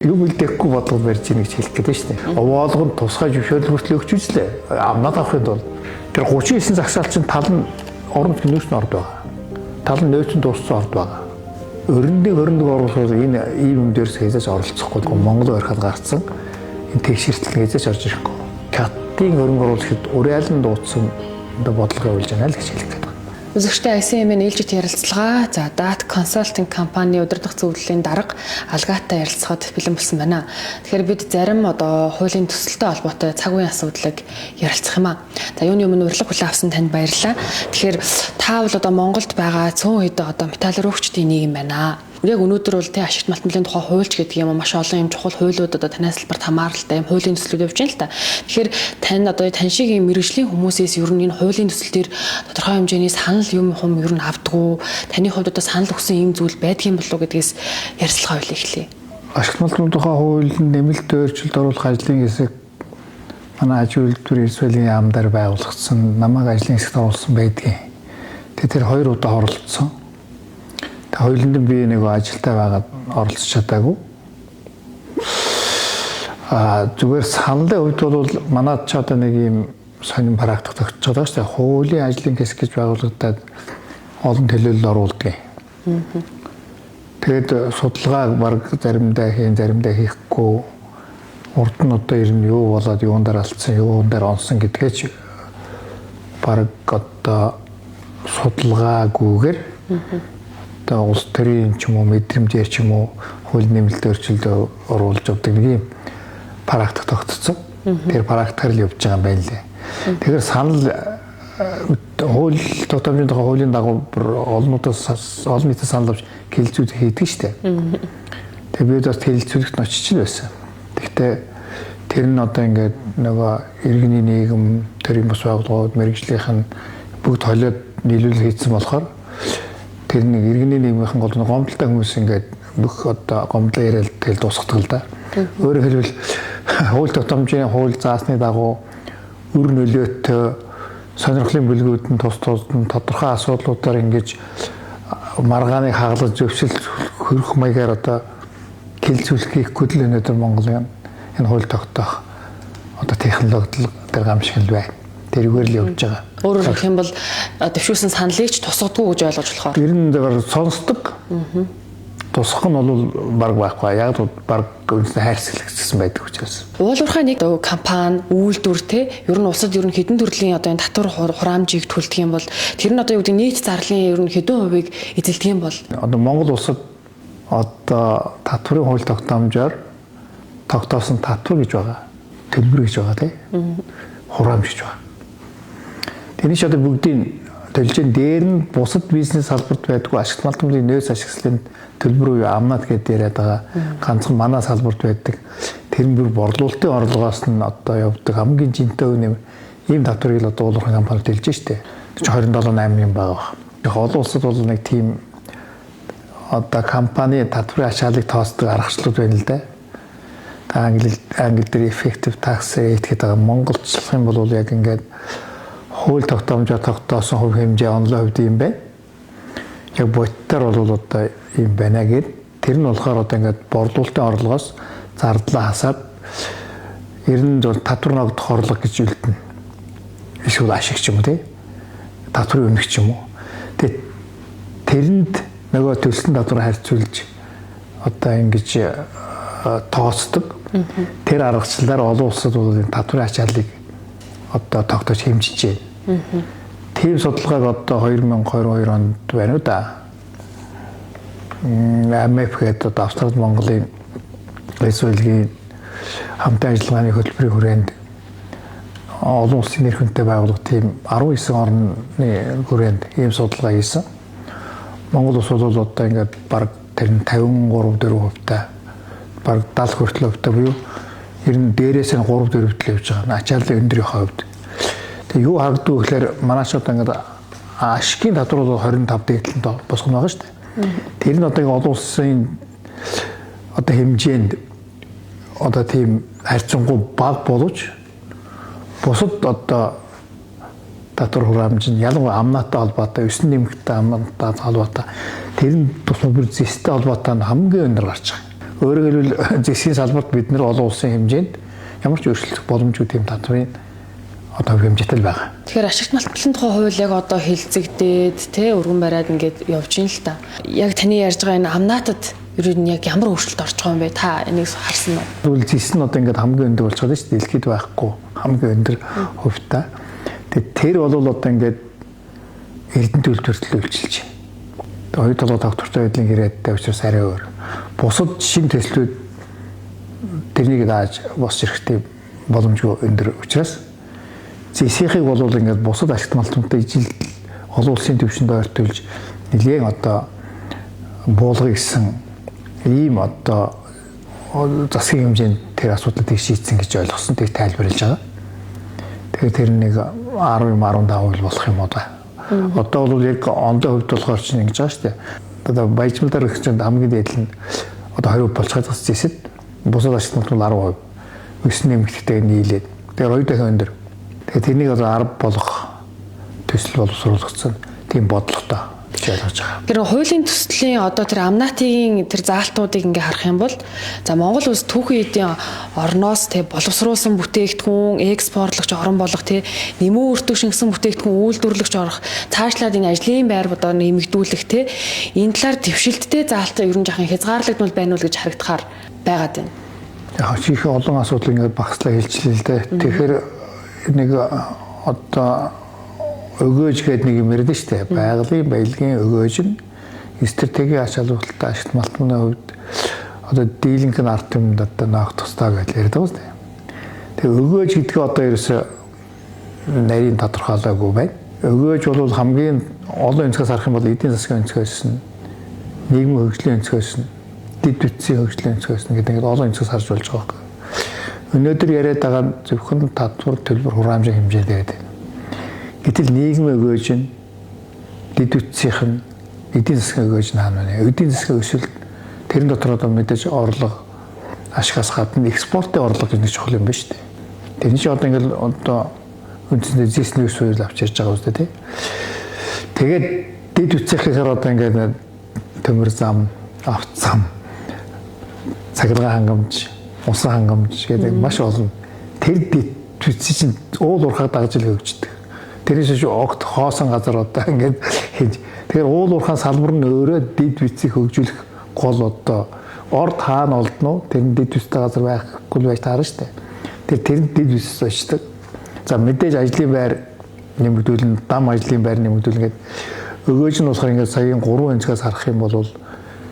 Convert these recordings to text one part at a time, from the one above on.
Юу бэлдээхгүй бодлого барьж ийн гэж хэлэх гэдэг шүү дээ. Овоолгонд тусгай зөвшөөрөл хүртэл өгч үзлээ. Амнаад авахын тулд тэр 39 загсаалт чинь тал нь орон нөөцөнд орд байгаа. Тал нь нөөцөнд дууссан орд байгаа. Өрөндийг оруулахаар энэ ийм юм дээрс хязгаарч оролцохгүй Монгол ойрхол гарцсан энэ тэгшэртэл хязгаарч орж ирэхгүй. Каттын өрөнгө оруулахад уриалан дуудсан бодлого явуулж байна л гэж хэлэх гэдэг. Үзэгчтэй ICM-ийн ээлжид ярилцлага, за DAT Consulting компани удирдах зөвлөлийн дарга Алгаатай ярилцахад бэлэн болсон байна. Тэгэхээр бид зарим хуулийн төсөлтэй холбоотой цаг үеийн асуудлыг ярилцах юм аа. За юуны өмнө урилга хүлээн авсан танд баярлалаа. Тэгэхээр та бол Монголд байгаа цөөн хэд металлургичдын нийгэм байна. Яг өнөөдөр бол ашигт малтмлын тухай хуульч гэдэг юм маш олон юм чухал хуулиуд танаас салбарт хамааралтай юм хуулийн төслүүд явж байна л та. Тэгэхээр тань шиг юм мэргэжлийн хүмүүсээс ер нь энэ хуулийн төсөл дээр тодорхой хэмжээний санал юм ер нь авдаггүй. Таны хувьд санал өгсөн юм зүйл байдгийн болов уу гэдгээс ярилцлага хийлээ эхлэе. Ашигт малтмлын тухай хуулинд нэмэлт өөрчлөлт оруулах ажлын хэсэг манай аж үйлдвэрийн эрсвэлийн яамдаар байгуулагдсан намайг ажлын хэсэгт оруулсан байдгийн. Тэр 2 удаа оролцсон. Хоёуланд би нэг ажилтаа байгаад оролцож чадаагүй. Зүгээр саналын хувьд бол манайд ч нэг юм сонин практик тогтцож байгаа шүү дээ. Хуулийн ажлын хэсэг гэж байгуулагдаад олон төлөөлөл оруулдаг. Тэгээд судалгааг баг заримдаа хийхгүй. Урд нь ер нь юу болоод юунд дээр алдсан, юунд дээр онсон гэдгээч баг судалгаагүйгээр улс төрийн ч юм уу мэдрэмжээр ч юм уу хууль нэмэлт өөрчлөлт оруулж авдаг нэг юм практик тогтцсон. Тэр практикаар л явж байгаа юм байна лээ. Тэгэхээр санал хууль тогтоомжийн тухай хуулийн дагуу олон нийтэд санал авч хэлэлцүүлэг хийдэг шүү дээ. Тэгээ бид бас хэлэлцүүлэгт нь очиж л байсан. Гэхдээ тэр нь ингээд нөгөө иргэний нийгэм, төрийн бус байгууллагууд, мэргэжлийнх нь бүгд холиод нийлүүлэл хийсэн болохоор тэр нэг иргэний нийгмийнхэн гол гомдолтой хүмүүс ингээд бүх гомдлоо яриад тэгэл дуусгадаг л да. Өөрөөр хэлбэл хууль тогтоомжийн хууль заасны дагуу үр нөлөөтэй сонирхлын бүлгүүд нь тус тодорхой асуудлуудаар ингэж маргааныг хагалж зөвшөлт хөрөх маягаар хэлэлцүүлэх хийхгүй л өнөөдөр Монголын энэ хууль тогтоох технологи дээр гамшигл байна. Тэрүүгээр л явж байгаа. Өөрөөр хэлэх юм бол дэвшүүлсэн саналыг ч тусгадгүй гэж ойлгож болохоор. Ер нь сонсдог. Тусах нь бол баг байхгүй. Яг л баг үнэхээр хайрцаглагдсан байдаг учраас. Уулуурхай нэг компани үйлдвэр ер нь улсад ер нь хэдэн төрлийн энэ татвар хураамжийг төлдөг юм бол тэр нь юу гэдэг нийт зарлалын ер нь хэдэн хувийг эзэлдэг юм бол. Монгол улсад татварын хууль тогтоомжоор тогтоосон татвар гэж байгаа. Төлбөр гэж байгаа тийм. Хураамж гэж байгаа. Тэний ч бүгдийн төлжин дээр нь бусад бизнес салбарт байдгүй ашигт малтмлын нөөц ашиглалтын төлбөр үе амнаад гэдэг яриад байгаа. Ганцхан манай салбарт байдаг. Тэр нь бүр борлуулалтын орлогоос нь явдаг хамгийн жинтэй ийм татварыг л уулуурхай компанид хэлж штэ. 27-8 юм байгаа. Олон улсад бол нэг тийм компани татварын ачааллыг тоосдог аргачлалууд байна л да. Англи дээр effective tax rate гэдэг байгаа. Монголчлах юм бол яг ингээд хууль тогтоомжоор тогтоосон хувь хэмжээ онлайн хувьд юм байна. Яг бодтоор бол юм байна гэд тэр нь болохоор ингээд борлуулалтын орлогоос зардлаа хасаад ер нь татвар ногдох орлого гэж үлдэнэ. Эсвэл ашиг ч юм уу тий. Татварын өмнөх ч юм уу. Тэгээд тэрэнд нөгөө төлсөн татвар харьцуулж ингэж тооцдог. Тэр аргачлалаар олон улсад бол энэ татварын ачааллыг тогтоож хэмжиж байна. Тийм судалгааг 2022 онд байна уу да. IMF гэдэг Австрали Монголын эрсвэлгийн хамтын ажиллагааны хөтөлбөрийн хүрээнд олон улсын нэр хүнтэй байгууллага тийм 19 орны хүрээнд ийм судалгаа хийсэн. Монгол улс бол ингээд бараг тэр нь 53-4%-тай бараг 70 хүртэл хувьтай буюу ер нь дээрээс нь 3-4 хүртэл явж байгаа. Ачааллын өндрийн хувьд. Тэгээ юу харагддаг вэ гэхээр манайч ингээд ашигын татвар бол 25 дээдлэнт босгоно байгаа шүү дээ. Тэр нь олон улсын хэмжээнд тийм харьцангуй бага боловч бусад татвар хураамж нь ялангуяа амнаатай холбоотой, 9 нэмэгтэй амнаатай холбоотой тэр нь тусмаа бүр зэстэй холбоотой хамгийн өндөр гарч байгаа. Өөрөөр хэлбэл засгийн салбарт бид нэр олон улсын хэмжээнд ямар ч өөрчлөлт боломжгүй тийм татврын одоо хэмжээтэй байгаа. Тэгэхээр ашигт малтмалын тухай хууль яг одоо хилцэгдээд тэ өргөн бариад ингээд явж ийн л та. Яг таны ярьж байгаа энэ амнаатад ер нь яг ямар өөрчлөлт орж байгаа юм бэ? Та энийг харсан уу? Тэгвэл зис нь одоо ингээд хамгийн өндөр болчиход шүү дээ. Дэлхийд байхгүй хамгийн өндөр хувьтай. Тэгээд тэр бол одоо ингээд Эрдэнэ төлөвлөлтөд үйлчилж байна. Тэгээд хоёр талаа тогтвортой байдлын хэрэгэдтэй учраас арай өөр. Бусад шин төслүүд тэрнийг дааж босч ирэхтэй боломжгүй өндөр учраас зисийнхийг бол ингээд бусад ашигт малтмалтай ижил олон улсын түвшинд ойртуулж нэлээд одоо буулгыг гэсэн ийм одоо засгийн хэмжээнд тэр асуудлыг шийдсэн гэж ойлгосон тэг тайлбарлаж байгаа. Тэгэхээр тэр нэг 10-15% болох юм уу да. Одоо бол яг ондоо хувьд болохоор чинь ингэж байгаа шүү дээ. Одоо баяжмалдар гэх чинь хамгийн дээд нь одоо 20% болчиход байгаа зэсэд бусад ашигт малтмал 10%. Өссөн нэмэгдэлтэй нийлээд. Тэгэхээр хоёр дахин өндөр. Тэгэхээр тэрнийг одоо 10 болох төсөл боловсруулагдсан тийм бодлоготой гэж ойлгож байгаа. Тэр хуулийн төслийн одоо тэр амнаатын тэр заалтуудыг ингээ харах юм бол за Монгол улс түүхэн эдийн орноос тэ боловсруулсан бүтээгдэхүүн экспортлогч орон болох тэ нэмүү өртөг шингэсэн бүтээгдэхүүн үйлдвэрлэгч орох цаашлаад энэ ажлын байр бодоо нэмэгдүүлэх тэ энэ талаар дэвшилттэй заалтаа ер нь жаахан хязгаарлагдмал байна уу гэж харагдахаар байгаад байна. Яг чих олон асуудал ингээ багслаа хэлчихлээ л дээ. Тэгэхээр нэг одоо өгөөж гэдэг нэг юм ярьдэн штэ. Байгалийн баялагын өгөөж нь стратегийн ач холбогдолтой ашигт малтмалны хувьд одоо дийлэнх нь арт юмд одоо наах тустай гэж ярьдаг үстэй. Тэгээ өгөөж гэдэг нь одоо ерөөсө нарийн тодорхойлоогүй байна. Өгөөж бол хамгийн олон өнцгөөс харах юм бол эдийн засгийн өнцгөөс нь нийгмийн хөгжлийн өнцгөөс нь дэд бүтцийн хөгжлийн өнцгөөс нь гэдэг олон өнцгөөс харж болж байгаа юм. Өнөөдөр яриад байгаа зөвхөн татвар төлбөр хураамжийн хэмжээнд яриад байна. Гэтэл нийгмийн өгөөж нь дэд бүтцийнх нь эдийн засгийн өгөөж нь хаана вэ? Эдийн засгийн өсөлт тэрэн дотор одоо мэдээж орлого ашигаас гадна экспортын орлого гэж нэг чухал юм байна шүү дээ. Тэрний чинь одоо ингээл одоо үндсэндээ зэсний ус суурь авч ярьж байгаа үстэй тий. Тэгээд дэд бүтцийнхээ одоо ингээд төмөр зам, авт зам, цахилгаан хангамж, усан хангамж гэдэг маш олон тэр дэд бүтцийн чинь уул уурхай дагж л хөгждөг. Тэрээс шүү огт хоосон газар одоо ингээд хийж. Тэгэхээр уул уурхайн салбар нь өөрөө дэд бүтцийг хөгжүүлэх гол одоо орд хаана олдно тэр дэд бүтцтэй газар байхгүй байж таарна шүү дээ. Тэр дэд бүтцээс очдог. За мэдээж ажлын байр нэмэгдүүлэн, дам ажлын байр нэмэгдүүлэн гэдэг өгөөж нь болохоор ингээд саяын 3 өнцгөөс харах юм бол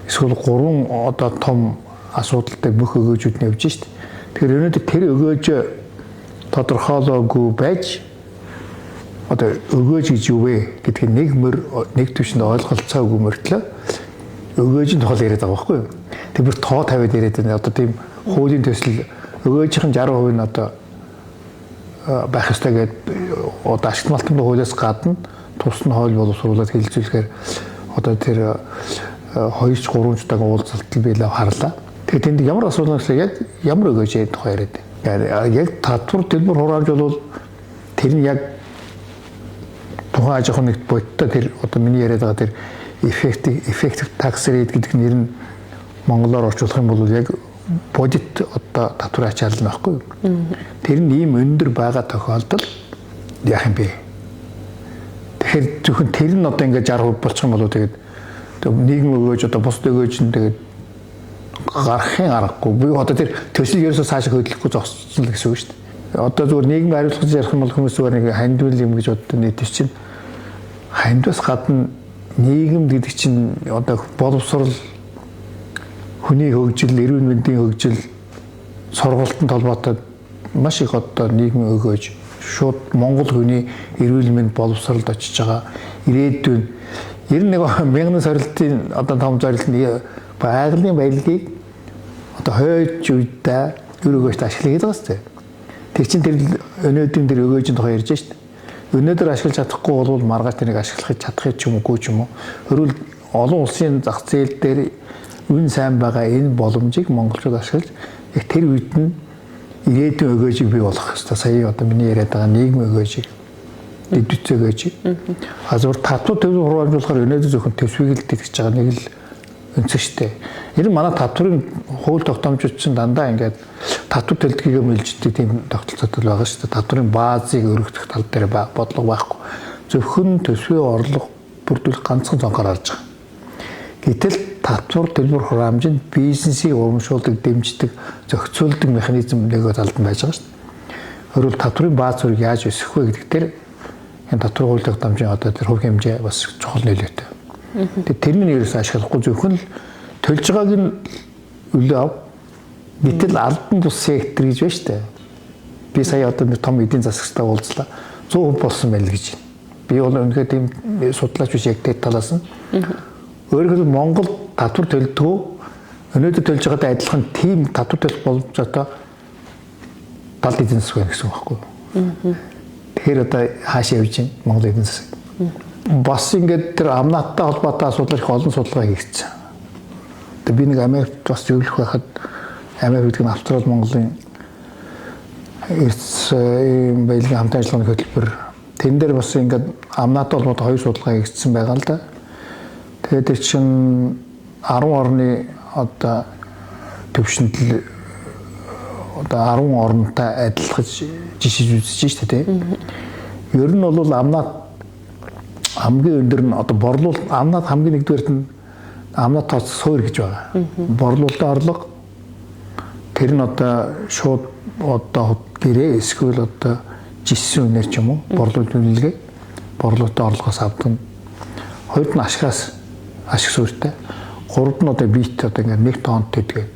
эсвэл 3 одоо том асуудалтай бүх өгөөжүүд нь явж шүү дээ. Тэгэхээр өнөөдөр тэр өгөөж тодорхойлоогүй байж одоо өгөөж гэж юу вэ гэдгийг нэг төвшөнд ойлголцоогүй мөртлөө өгөөжийн тухай яриад байгаа байхгүй юу. Тэр бүр тоо тавиад яриад байна. Одоо тийм хуулийн төсөл өгөөжийн 60% нь одоо байх ёстой гэдэг одоо ашигт малтмалын хуулиас гадна тусны хууль боловсруулаад хэлэлцүүлэхээр одоо тэр 2-3 удаагийн уулзалтыг би л харлаа. Тэгээд тэнд ямар асуудал вэ? Яг ямар өгөөжийн тухай яриад байна. Яг татвар төлбөр хураамж бол тэр нь яг тухайн аж ахуйн нэгт бодтой тэр одоо миний яриад байгаа тэр effective tax rate гэдэг нэр нь монголоор орчуулах юм бол яг бодит одоо татвар ачаалал байхгүй юу? Тэр нь ийм өндөр байгаа тохиолдолд яах юм бэ? Тэгэхээр зөвхөн тэр нь одоо ингээд 60% болчих юм болоо тэгээд нийгэм өгөөж одоо бус өгөөж нь тэгээд гарахын аргагүй. Би одоо тэр төслийг ерөөсөө цаашаа хөдлөхгүй зогсчихсон л гэсэн үг шүү дээ. Одоо зүгээр нийгмийн хариуцлага ярих юм бол хүмүүс зүгээр нэг хандвал юм гэж боддог нийт чинь хандвас гадна нийгэм гэдэг чинь одоо боловсрол хүний хөгжил, эрүүл мэндийн хөгжил, сургалтын толгойтой маш их одоо нийгмийн өгөөж шууд Монгол хүний эрүүл мэнд боловсролд очиж байгаа ирээдүйн 91 сорилтын одоо том зорилт байгалийн баялагийг одоо хойж үедээ өрөөгөөж ашиглах гэдэг байна. Тэр чинь тэр өнөөдрийн тэр өгөөжийн тухай ярьж шít. Өнөөдөр ашиглаж чадахгүй бол маргааш тэрийг ашиглах чадах ч юм уугүй ч юм уу. Өөрөөр олон улсын зах зээл дээр үн сайн байгаа энэ боломжийг монголчууд ашиглаж яг тэр үед нь ирээдүйн өгөөжийг бий болгох хэрэгтэй. Сая одоо миний яриад байгаа нийгмийн өгөөжийг дэд бүтц өгөөжийг. Зүгээр татвар төлөв хураамжуулахаар өнөөдөр зөвхөн төсвийг л тэтгэж байгаа нэг л өнцөг штэ. Ер нь манай татврын хууль тогтоомжууд чинь дандаа ингээд татвар төлөлтгийгөө мэлждэг тийм тогтолцоотой байгаа штэ. Татврын баазыг өргөдөх тал дээр бодлого байхгүй. Зөвхөн төсвийн орлого бүрдүүлэх ганцхан цонхоор харж байгаа. Гэтэл татвар төлбөр хураамжинд бизнесийг урамшуулдаг, дэмждэг, зохицуулдаг механизм нэг талд нь байж байгаа штэ. Өөрөөр татврын бааз зүрийг яаж өсгөх вэ гэдэг дээр энэ татвар хууль тогтоомжийн одоо тэр хувь хэмжээ бас чухал нөлөөтэй. Тэгээд тэрнийг ерөөсөө ашиглахгүй зөвхөн л төлж байгааг нь өлөө ав. Гэтэл албан тус сектор гэж байна шүү дээ. Би сая одоо нэг том эдийн засагтай уулзлаа. 100% болсон байл гэж. Би бол үнэхээр тийм судлаач биш яг тэр талаас нь. Өөрөөр хэлбэл Монгол татвар төлдөг. Өнөөдөр төлж байгаатай адилхан тийм татвар төлөх боломжтой талд эдийн засаг байна гэсэн үг байхгүй юу? Тэгэхээр одоо хаашаа явж байна Монгол эдийн засаг. Бас ингээд тэр амнааттай холбоотой асуудал их олон судалгаа хийгдсэн. Би нэг Америкт бас зөвлөх байхад Америк гэдэг нь Австрали Монголын эрс баялагын хамт ажиллагааны хөтөлбөр тэн дээр бас ингээд амнааттай холбоотой хоёр судалгаа хийгдсэн байгаа л да. Тэгээд тэр чинь 10 орны одоо төвшөнд одоо 10 орнтой адилхаж жишээж үзэж штэ тийм. Ер нь бол амнаат хамгийн өндөр нь одоо борлуулалт амнаад хамгийн нэгдүгээрт нь амнаад тооц суур гэж байгаа. Борлуулалтын орлого тэр нь одоо шууд одоо гэрээ эсвэл одоо жисэн үнээр ч юм уу борлуулалт үнэлгээ борлуулалтын орлогоос авдаг. Хоёрд нь ашиг суурьтай. Гуравд нь одоо бит одоо ингээд 1 тонн төдгээд.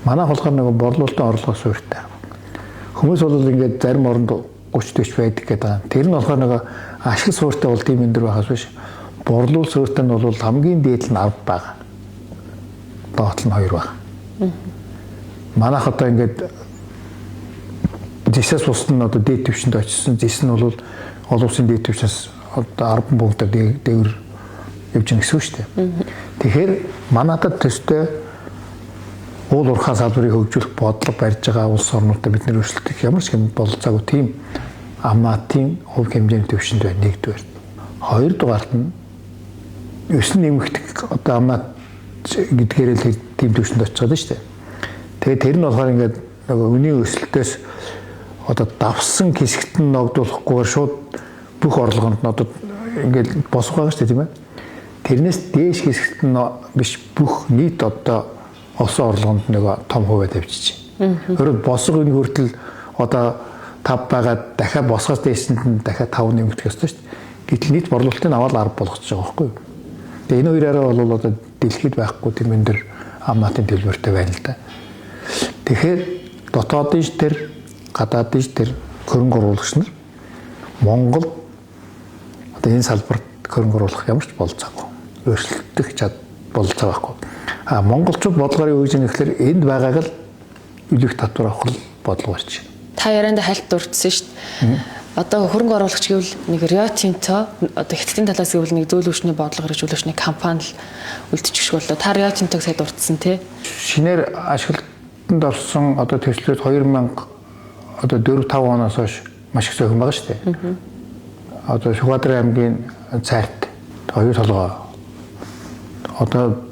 Манай болохоор нэг борлуулалтын орлого суурьтай. Хүмүүс бол ингээд зарим оронд 30-40 байдаг гэдэг. Тэр нь болохоор нэг ашиг суурьтай бол тийм өндөр байхаас биш. Борлуул суурьтай нь бол хамгийн дээд нь 10 байгаа. Доот нь 2 байгаа. Манайх одоо ингээд зэсээс усны нь одоо дээд түвшинд очсон. Зэс нь бол олон улсын дээд түвшнээс одоо 10 пунктаар дээгүүр явж байгаа гэсэн үг шүү дээ. Тэгэхээр манайдад төстэй уул уурхай салбарыг хөгжүүлэх бодлого барьж байгаа улс орнуудад бид нэр өрсөлдөх ямар ч юм бололцоогүй тийм амнаатын хувь хэмжээний төвшөнд байна нэгдүгээр. Хоёрдугаарт нь өсөн нэмэгдэх одоо амнаат гэдгээр л тийм төвшөнд очиж байгаа шүү дээ. Тэгээд тэр нь болохоор ингээд нөгөө үнийн өсөлтөөс одоо давсан хэсэгт нь ногдуулахгүйгээр шууд бүх орлогонд нь одоо ингээд босох байгаа шүү дээ тийм ээ. Тэрнээс дээш хэсэгт нь биш бүх нийт одоо олсон орлогонд нэг том хувиа тавьчих. Өөрөөр босго үний хүртэл одоо 5 байгаад дахиад босгоос дээшэнд нь дахиад 5 нэмэгдэх ёстой шүү дээ. Гэтэл нийт борлуулалтын аваад 10 болгочих байгаа байхгүй юу? Тэгээ энэ хоёроо бол одоо дэлхийд байхгүй тийм энэ төр амнаатын төлбөртэй байна л да. Тэгэхээр дотоодын тэр гадаадын тэр хөрөнгө оруулагч нар Монгол одоо энэ салбарт хөрөнгө оруулах ямар ч болцоогүй. Өрсөлдөх чад болцоо байхгүй. Монголчууд бодлогоор юу гэж нэхлээр энд байгааг л үлэх татвар авах бодлого барьж байна. Та ярианда хальт дурдсан шүү дээ. Одоо хөрөнгө оруулагч гэвэл нэг Rio Tinto одоо Хятадын талаас гэвэл нэг зөөлөвчний бодлого хэрэгжүүлэгчний компани л үлдчихшгүй болоо. Та Rio Tinto-г сая дурдсан тий. Шинээр ашиглалтанд орсон одоо төслүүд 2000 одоо 4-5 оноос хойш маш их зөөхөн байгаа шүү дээ. Одоо Сүхбаатарын аймгийн цайрт хоёр толгой одоо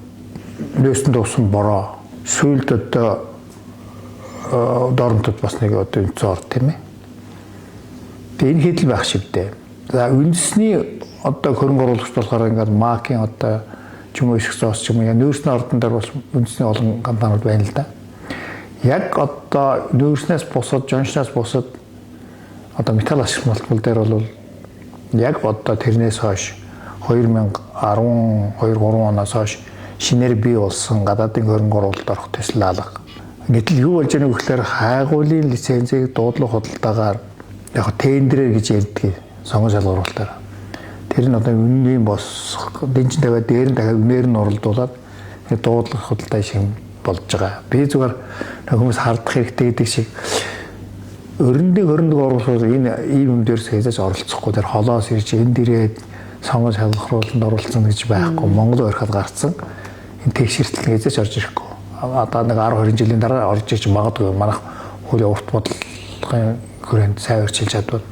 нөөцөнд усан бороо сүйд одоо доромтод бас нэг одоо зор тийм ээ. Тэгээ энэ хэдэл байх шиг дээ. За үндэсний одоо хөрөнгө оруулагч болохоор ингээд Макийн одоо ч юм уу их зоос ч юм уу нөөцний ордон дээр бас үндэсний олон компаниуд байна л да. Яг одоо нөөцнээс бусад, жоншноос бусад одоо металл ашиглалтмал дээр бол яг одоо тэрнээс хойш 2012-3 оноос хойш шинээр бий болсон гадаадын хөрөнгө оруулалт орох төсөл алга. Гэтэл юу болж байгааг гэхээр хайгуулын лицензийг дуудлага худалдаагаар яг тендерээр гэж ярьдаг сонгон шалгуулалтаар. Тэр нь одоо үнийн босох дэнжин тавиад дээр нь дахиад үнээр нь оролдуулаад дуудлага худалдаа шиг болж байгаа. Би зүгээр хүмүүс хардах хэрэгтэй гэдэг шиг өрөндийн хөрөнгө оруулалт энэ ийм юм дээрс хийж оролцохгүй тэр холоос ирж энд ирээд сонгон шалгуулалтанд оролцсон гэж байхгүй. Монгол орхиод гарцсан энэ тэгшэртэл хийж орж ирэхгүй. Одоо нэг 10-20 жилийн дараа орж иж магадгүй манайх хуулийн урт бодлогын хүрээнд сайн өрчилж чадвал.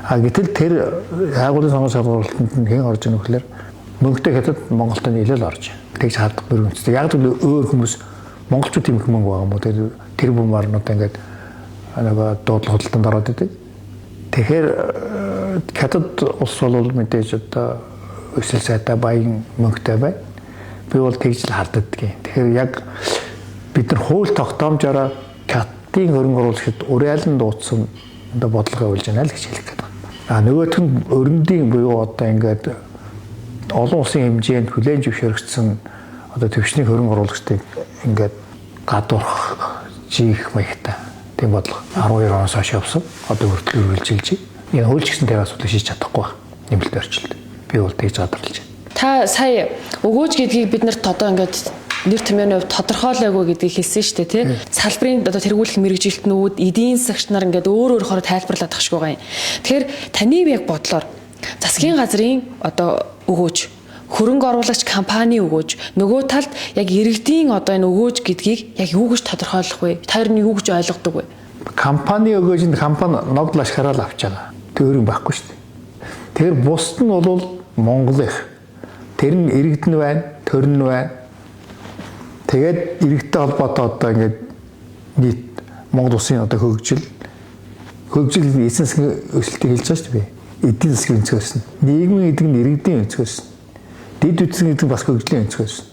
Гэтэл тэр хайгуулын сонгон шалгуулалтанд хэн орж ийнө гэхээр мөнгөтэй хятад Монголд нэлээд орж байна. Тэгж хардах мөрөнцтэй. Яг л өөр хүмүүс монголчууд тийм их мөнгө байгаа юм уу? Тэр бумаар нь одоо ингээд нөгөө дуудлага худалдаанд ороод идэв. Тэгэхээр хятад улс бол мэдээж одоо өсөл сайтай баян мөнгөтэй байна. Би бол тэгж л харддаг юм. Тэгэхээр яг бид нар хууль тогтоомжоор хятадын хөрөнгө оруулагчид уриалан дуудсан одоо бодлого явуулж байна л гэж хэлэх гээд байна. Нөгөөх нь өрөндийн буюу одоо ингээд олон улсын хэмжээнд хүлээн зөвшөөрөгдсөн одоо төвчний хөрөнгө оруулагчдыг ингээд гадуурх жиих маягтай тийм бодлого 12 оноос хойш явсан. Одоо хүртэл үргэлжилж байна. Энэ хууль гэсэн тэр асуудлыг шийдэж чадахгүй байна. Нэмэлт орчилд. Би бол тэгж гадарлаж байна. Та сая өгөөж гэдгийг бид нарт одоо ингээд нэр томьёоны хувьд тодорхойлоогүй гэдгийг хэлсэн шүү дээ, тий. Салбарын одоо тэргүүлэх мэрэгжилтнүүд, эдийн засагч нар ингээд өөр өөрөөр тайлбарлаад тахшгүй байгаа юм. Тэгэхээр таны яг бодлоор засгийн газрын одоо өгөөж, хөрөнгө оруулагч компани өгөөж, нөгөө талд яг иргэдийн одоо энэ өгөөж гэдгийг яг юу гэж тодорхойлох вэ? Та хоёр нь юу гэж ойлгодог вэ? Компани өгөөжинд компани ногдол ашгараад авч байгаа. Тэр өөр юм байхгүй шүү дээ. Тэр бусд нь бол Монголын. Тэр нь иргэд нь байна, төрн нь байна. Тэгээд иргэдтэй холбоотой одоо ингээд нийт Монгол улсын одоо хөгжил эзэн засгийн өсөлтийг хэлж байгаа шүү дээ. Эдийн засгийн өнцгөөс нь, нийгмийн эдийн иргэдийн өнцгөөс нь, дэд үтсийн эдийн бас хөгжлийн өнцгөөс нь.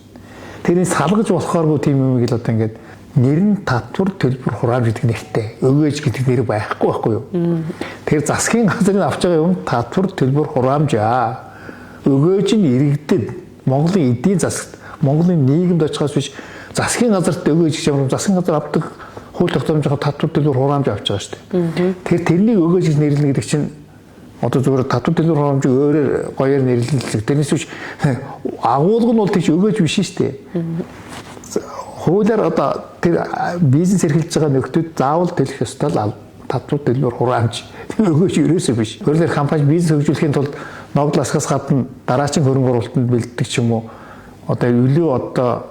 Тэрийг салгаж болохооргүй тийм юм ийг л одоо ингээд нэр нь татвар төлбөр хураамж гэдэг нэртэй. Өгөөж гэдэг нэр байхгүй юу? Тэр засгийн газрын авч байгаа юм татвар төлбөр хураамж аа. Өгөөж нь иргэдэд Монголын эдийн засагт Монголын нийгэмд очихоос биш засгийн газарт өгөөж гэж юм засгийн газар авдаг хууль тогтоомжийнхаа татвар төлбөр хураамж авч байгаа шүү дээ. Тэр тэрнийг өгөөж гэж нэрлэнэ гэдэг чинь одоо зүгээр татвар төлбөр хураамжийг өөрөөр гоёор нэрлэлцэг. Тэрнээс биш агуулга нь бол тийч өгөөж биш шүү дээ. Хуулиар одоо тэр бизнес эрхэлж байгаа нөхдүүд заавал төлөх ёстой л татвар төлбөр хураамж өгөөж ерөөсөө биш. Өөрөөр компани бизнес хөгжүүлэхийн тулд ногдол асгаас гадна дараагийн хөрөнгө оруулалтанд бэлддэг ч юм уу одоо илүү одоо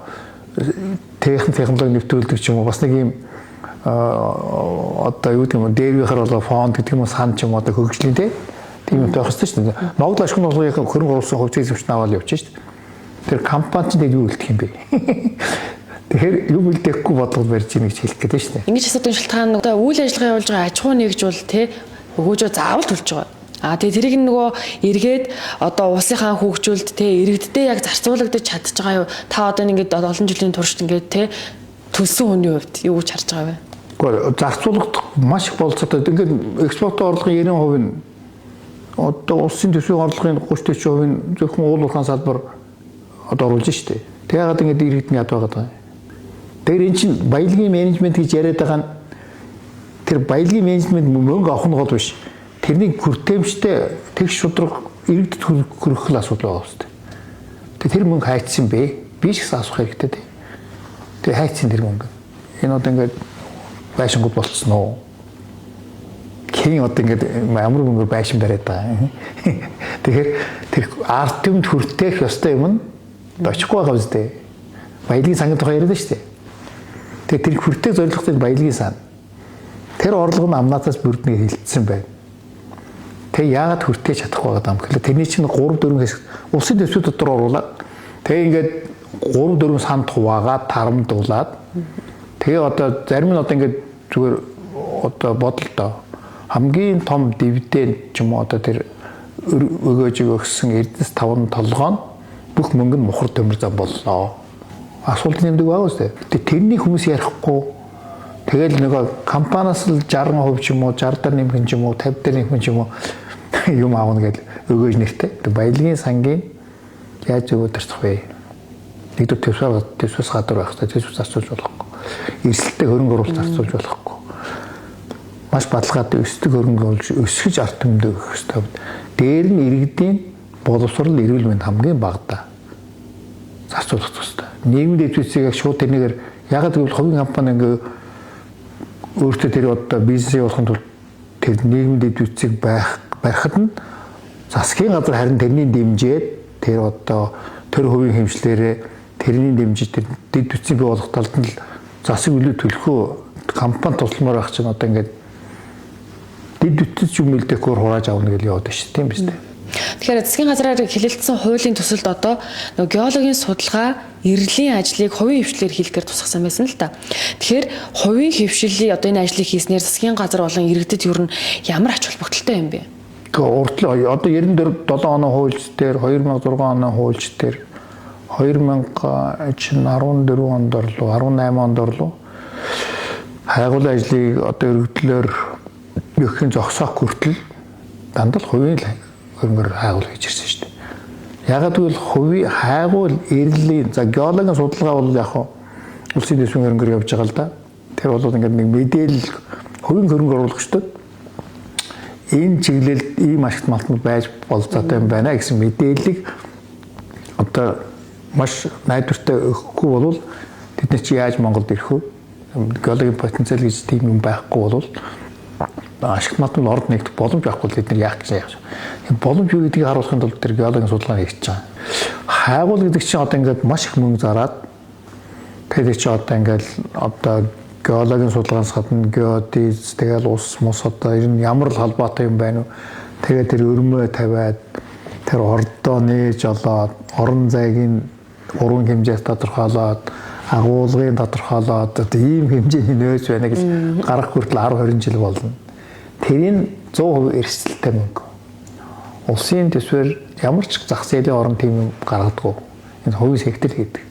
технологи нэвтрүүлдэг ч юм уу бас нэг юм одоо юу гэдэг юм дээрвихэр болоо фонд гэдэг юм сан ч юм одоо хөгжлийн тийм юм байх хэрэгтэй шүү дээ. Ногдол ашигын хөрөнгө оруулсан хувьцаа эзэмшин аваад явчих шүү дээ. Тэр компани чинь юу үлдэх юм бэ? Тэгэхээр юу бэлдээхгүй бодлого барьж ийн гэж хэлэх гээд байна шүү дээ. Ингэж асуудын шалтгаан одоо үйл ажиллагаа явуулж байгаа аж ахуй нэгжүүл те өгөөжөө заавал төлж байгаа. Тэгээ тэрийг нөгөө эргээд одоо улсынхаа хөгжүүлэлт те иргэддээ яг зарцуулагдаж чадчих байгаа юу? Та одоо ингээд олон жилийн турш ингээд те төлсөн хүний хувьд юу гэж харж байгаа вэ? Гэхдээ зарцуулагдах маш их болцоотой. Ингээд экспортын орлогын 90% нь одоо улсын төсвийн орлогын 30-40% нь зөвхөн уул уурхайн салбар одоо оруулж штэ. Тэгээд ингээд иргэд нь яд байгаа. Тэр эн чинь баялагын менежмент гэж яриад байгаа нь тэр баялагын менежмент мөнгө авах нь гол биш. Тэрний хүртээмжтэй тэгш шудраг иргэдэд хүрэх л асуудал байгаа юм. Тэр мөнгө хайцсан бэ? Би ч гэсэн асуух хэрэгтэй дээ. Тэгээ хайцсан тэр мөнгө. Энэ одоо ингээд байшингууд болцсон уу? Хин одоо ингээд амар мөнгөөр байшин бариад байгаа. Тэгэхээр тэр арт юмд хүртээх ёстой юм нь очихгүй байгаа үстэй. Баялагын сангийн тухай яриад шүү дээ. Тэгээ тэр хүртээх зорилготой баялагын сан. Тэр орлого нь амнаатаас бүрднийг хилцсэн байна. Тэг яагаад хүртээж чадахгүй байгаа юм гэхэл тэрний чинь 3-4 хэсэг улсын төсвийн дотор оруулаад тэг ингээд 3-4 санд хуваагаад тарамдуулаад тэгээ одоо зарим нь одоо ингээд зүгээр одоо бодолдоо хамгийн том дивиденд ч юм уу одоо тэр өгөөж өгсөн Эрдэнэс 5 толгой нь бүх мөнгө нь мухар төмөр зам боллоо. Асуулт нэмдэг байгаа үстэй. Тэрний хүмүүс ярихгүй тэгэл нөгөө компаниас л 60% ч юм уу 60 дээр нэмэх ч юм уу 50 дээр нэмэх ч юм уу юм аавна гэдэг өгөөж нэртэй. Баялагын сангийн яаж өгөөдөрчих вэ? Нэгдүгээр төсвөөс гадуур байх хэрэгтэй. Төсвөөс зарцуулж болохгүй. Эрсдэлтэй хөрөнгө оруулалт зарцуулж болохгүй. Маш баталгаатай өсдөг хөрөнгө оруулалт өсгөж арт түмэнд өгөх хэрэгтэй. Дээр нь иргэдийн боловсрол эрүүл мэнд хамгийн багадаа зарцуулах хэрэгтэй. Нийгмийн дэвшилтийг яг шууд тэрнийгээр ягаад гэвэл хувийн компани ингээ өөртөө тэр одоо бизнес явуулахын тулд тэр нийгмийн дэвшилтийг барихад нь засгийн газар харин тэрний дэмжээд тэр одоо төр хувийн хэмжлэрээ тэрний дэмжиж тэр дэд бүтцийг бий болгох талд нь засаг үлээ төлөхөө компани тусламаар байх чинь одоо ингээд дэд бүтц юм үлдэхгүйгээр хурааж авна гэж яваад байна шүү дээ тийм биз дээ. Тэгэхээр засгийн газраар хилэлцсэн хуулийн төсөлд одоо нөгөө геологийн судалгаа, эрлийн ажлыг хувийн хвшлээр хийлгэхээр тусгасан байсан л та. Тэгэхээр хувийн хвшлийн одоо энэ ажлыг хийснээр засгийн газар болон иргэдэд ер нь ямар ач холбогдолтой юм бэ? Уртлаа одоо 94 7 оны хуульч дээр 2006 оны хуульч дээр 2014 онд орлоо 18 онд орлоо хайгуул ажлыг одоо өргөдлөөр өгөхийн зогсоох хүртэл дандаа л хувийн хөрөнгөөр хайгуул хийж ирсэн шүү дээ. Ягаад гэвэл хувийн хайгуул эрлийн за геологийн судалгаа бол яг улсын дэвшин хөрөнгөөр явж байгаа л да. Тэр бол ингээд нэг мэдээлэл хувийн хөрөнгө оруулагчдад энэ чиглэлд ийм ашигт малтууд байж болцоотой юм байна гэсэн мэдээллийг одоо маш найдвартай өгөхгүй бол тэд нар чи яаж Монголд ирэх вэ? Геологийн потенциал гэж тийм юм байхгүй бол ашигт малтууд орд нэгдэх боломж байхгүй л бид нар яах гэж яах. Боломж юу гэдгийг харуулахын тулд тэр геологийн судалгаа хийж байгаа. Хайгуул гэдэг чинь одоо ингээд маш их мөнгө зараад тэгээд чи одоо ингээд одоо геологийн судалгаанаас гадна геодиз тэгэл ус мус одоо ер нь ямар л холбоотой юм байна уу? Тэгээд тэр өрмөө тавиад тэр ордоо нээж олоод орон зайгийн уран хэмжээс тодорхойлоод агуулгын тодорхойлоод одоо ийм хэмжээний нөөц байна гэж гарах хүртэл 10 20 жил болно. Тэрийн 100% эрсдэлтэй мөнгө. Улсын төсвөр ямар ч зах зээлийн орон тийм юм гаргадаггүй. Энэ хувийн сектор хийдэг.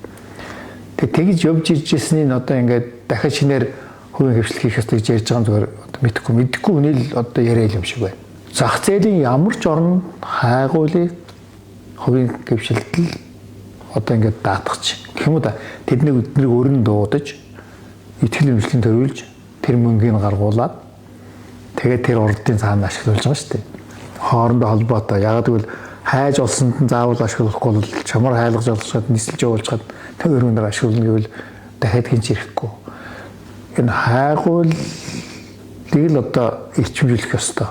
Тэгж явж иржсэний одоо ингээд дахиад шинээр хувийн хвшлэл хийх ёстой гэж ярьж байгаа зүгээр мэдхгүй үнэл одоо яриа юм шиг байна. Зах зээлийн ямар ч орн хайгуулыг хувийн хвшлэлд одоо ингээд даатгач. Гэх юм уу да тэднийг өрн дуудаж итгэл үнэмшлийн төрүүлж тэр мөнгийг гаргуулад тэгээд тэр ордын цаана ашиглуулж байгаа шүү дээ. Хоорондоо холбоотой. Яг гэвэл хайж олсонд нь заавал ашиглахгүй бол чамар хайлгаж олсоод нисэлж явуулж хад тэр өргөнөөр ашиглана гэвэл дахиад хинч ирэхгүй. Энэ хайгуулыг л одоо эрчимжүүлэх ёстой.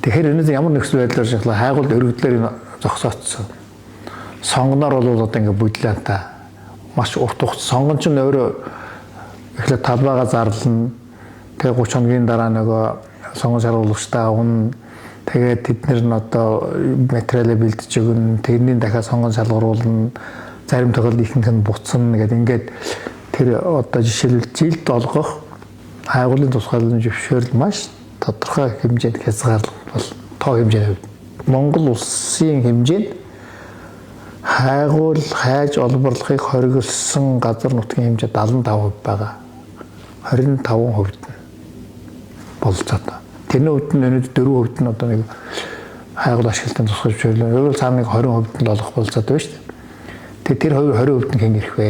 Тэгэхээр энэс ямар нэгэн байдлаар шахлаа хайгуул өргөдлөөр энэ зогсоотсон. Сонгоноор бол одоо ингээд бүдлэнтаа маш урт хугацаа сонгон ч өөрөө эхлээд талбайгаа зарлана. Тэгээ 30 хоногийн дараа нөгөө сонгон шаруулагчтай авна. Тэгээд тэд нэр нь одоо материалаа бэлдэж өгнө. Тэрний дахиад сонгон шалгаруулна. Зарим тохиолдолд ихэнх нь буцна гэдэг ингээд тэр одоо жишээлбэл жилд олгох хайгуулын тусгайлан зөвшөөрөл маш тодорхой хэмжээнд хязгаарлалт бол тоо хэмжээний хувьд Монгол улсын хэмжээнд хайгуул хайж олборлохыг хориглосон газар нутгийн хэмжээ 75% байгаа. 25% болцоотой. Тэрний хувьд нь өнөөдөр 4% нь одоо нэг хайгуул ашиглалтын тусгай зөвшөөрлөө. Өөрөөр цаана нэг 20% нь олох болцоотой байна шүү дээ. Тэгээ тэр 20% нь хэн ирэх вэ?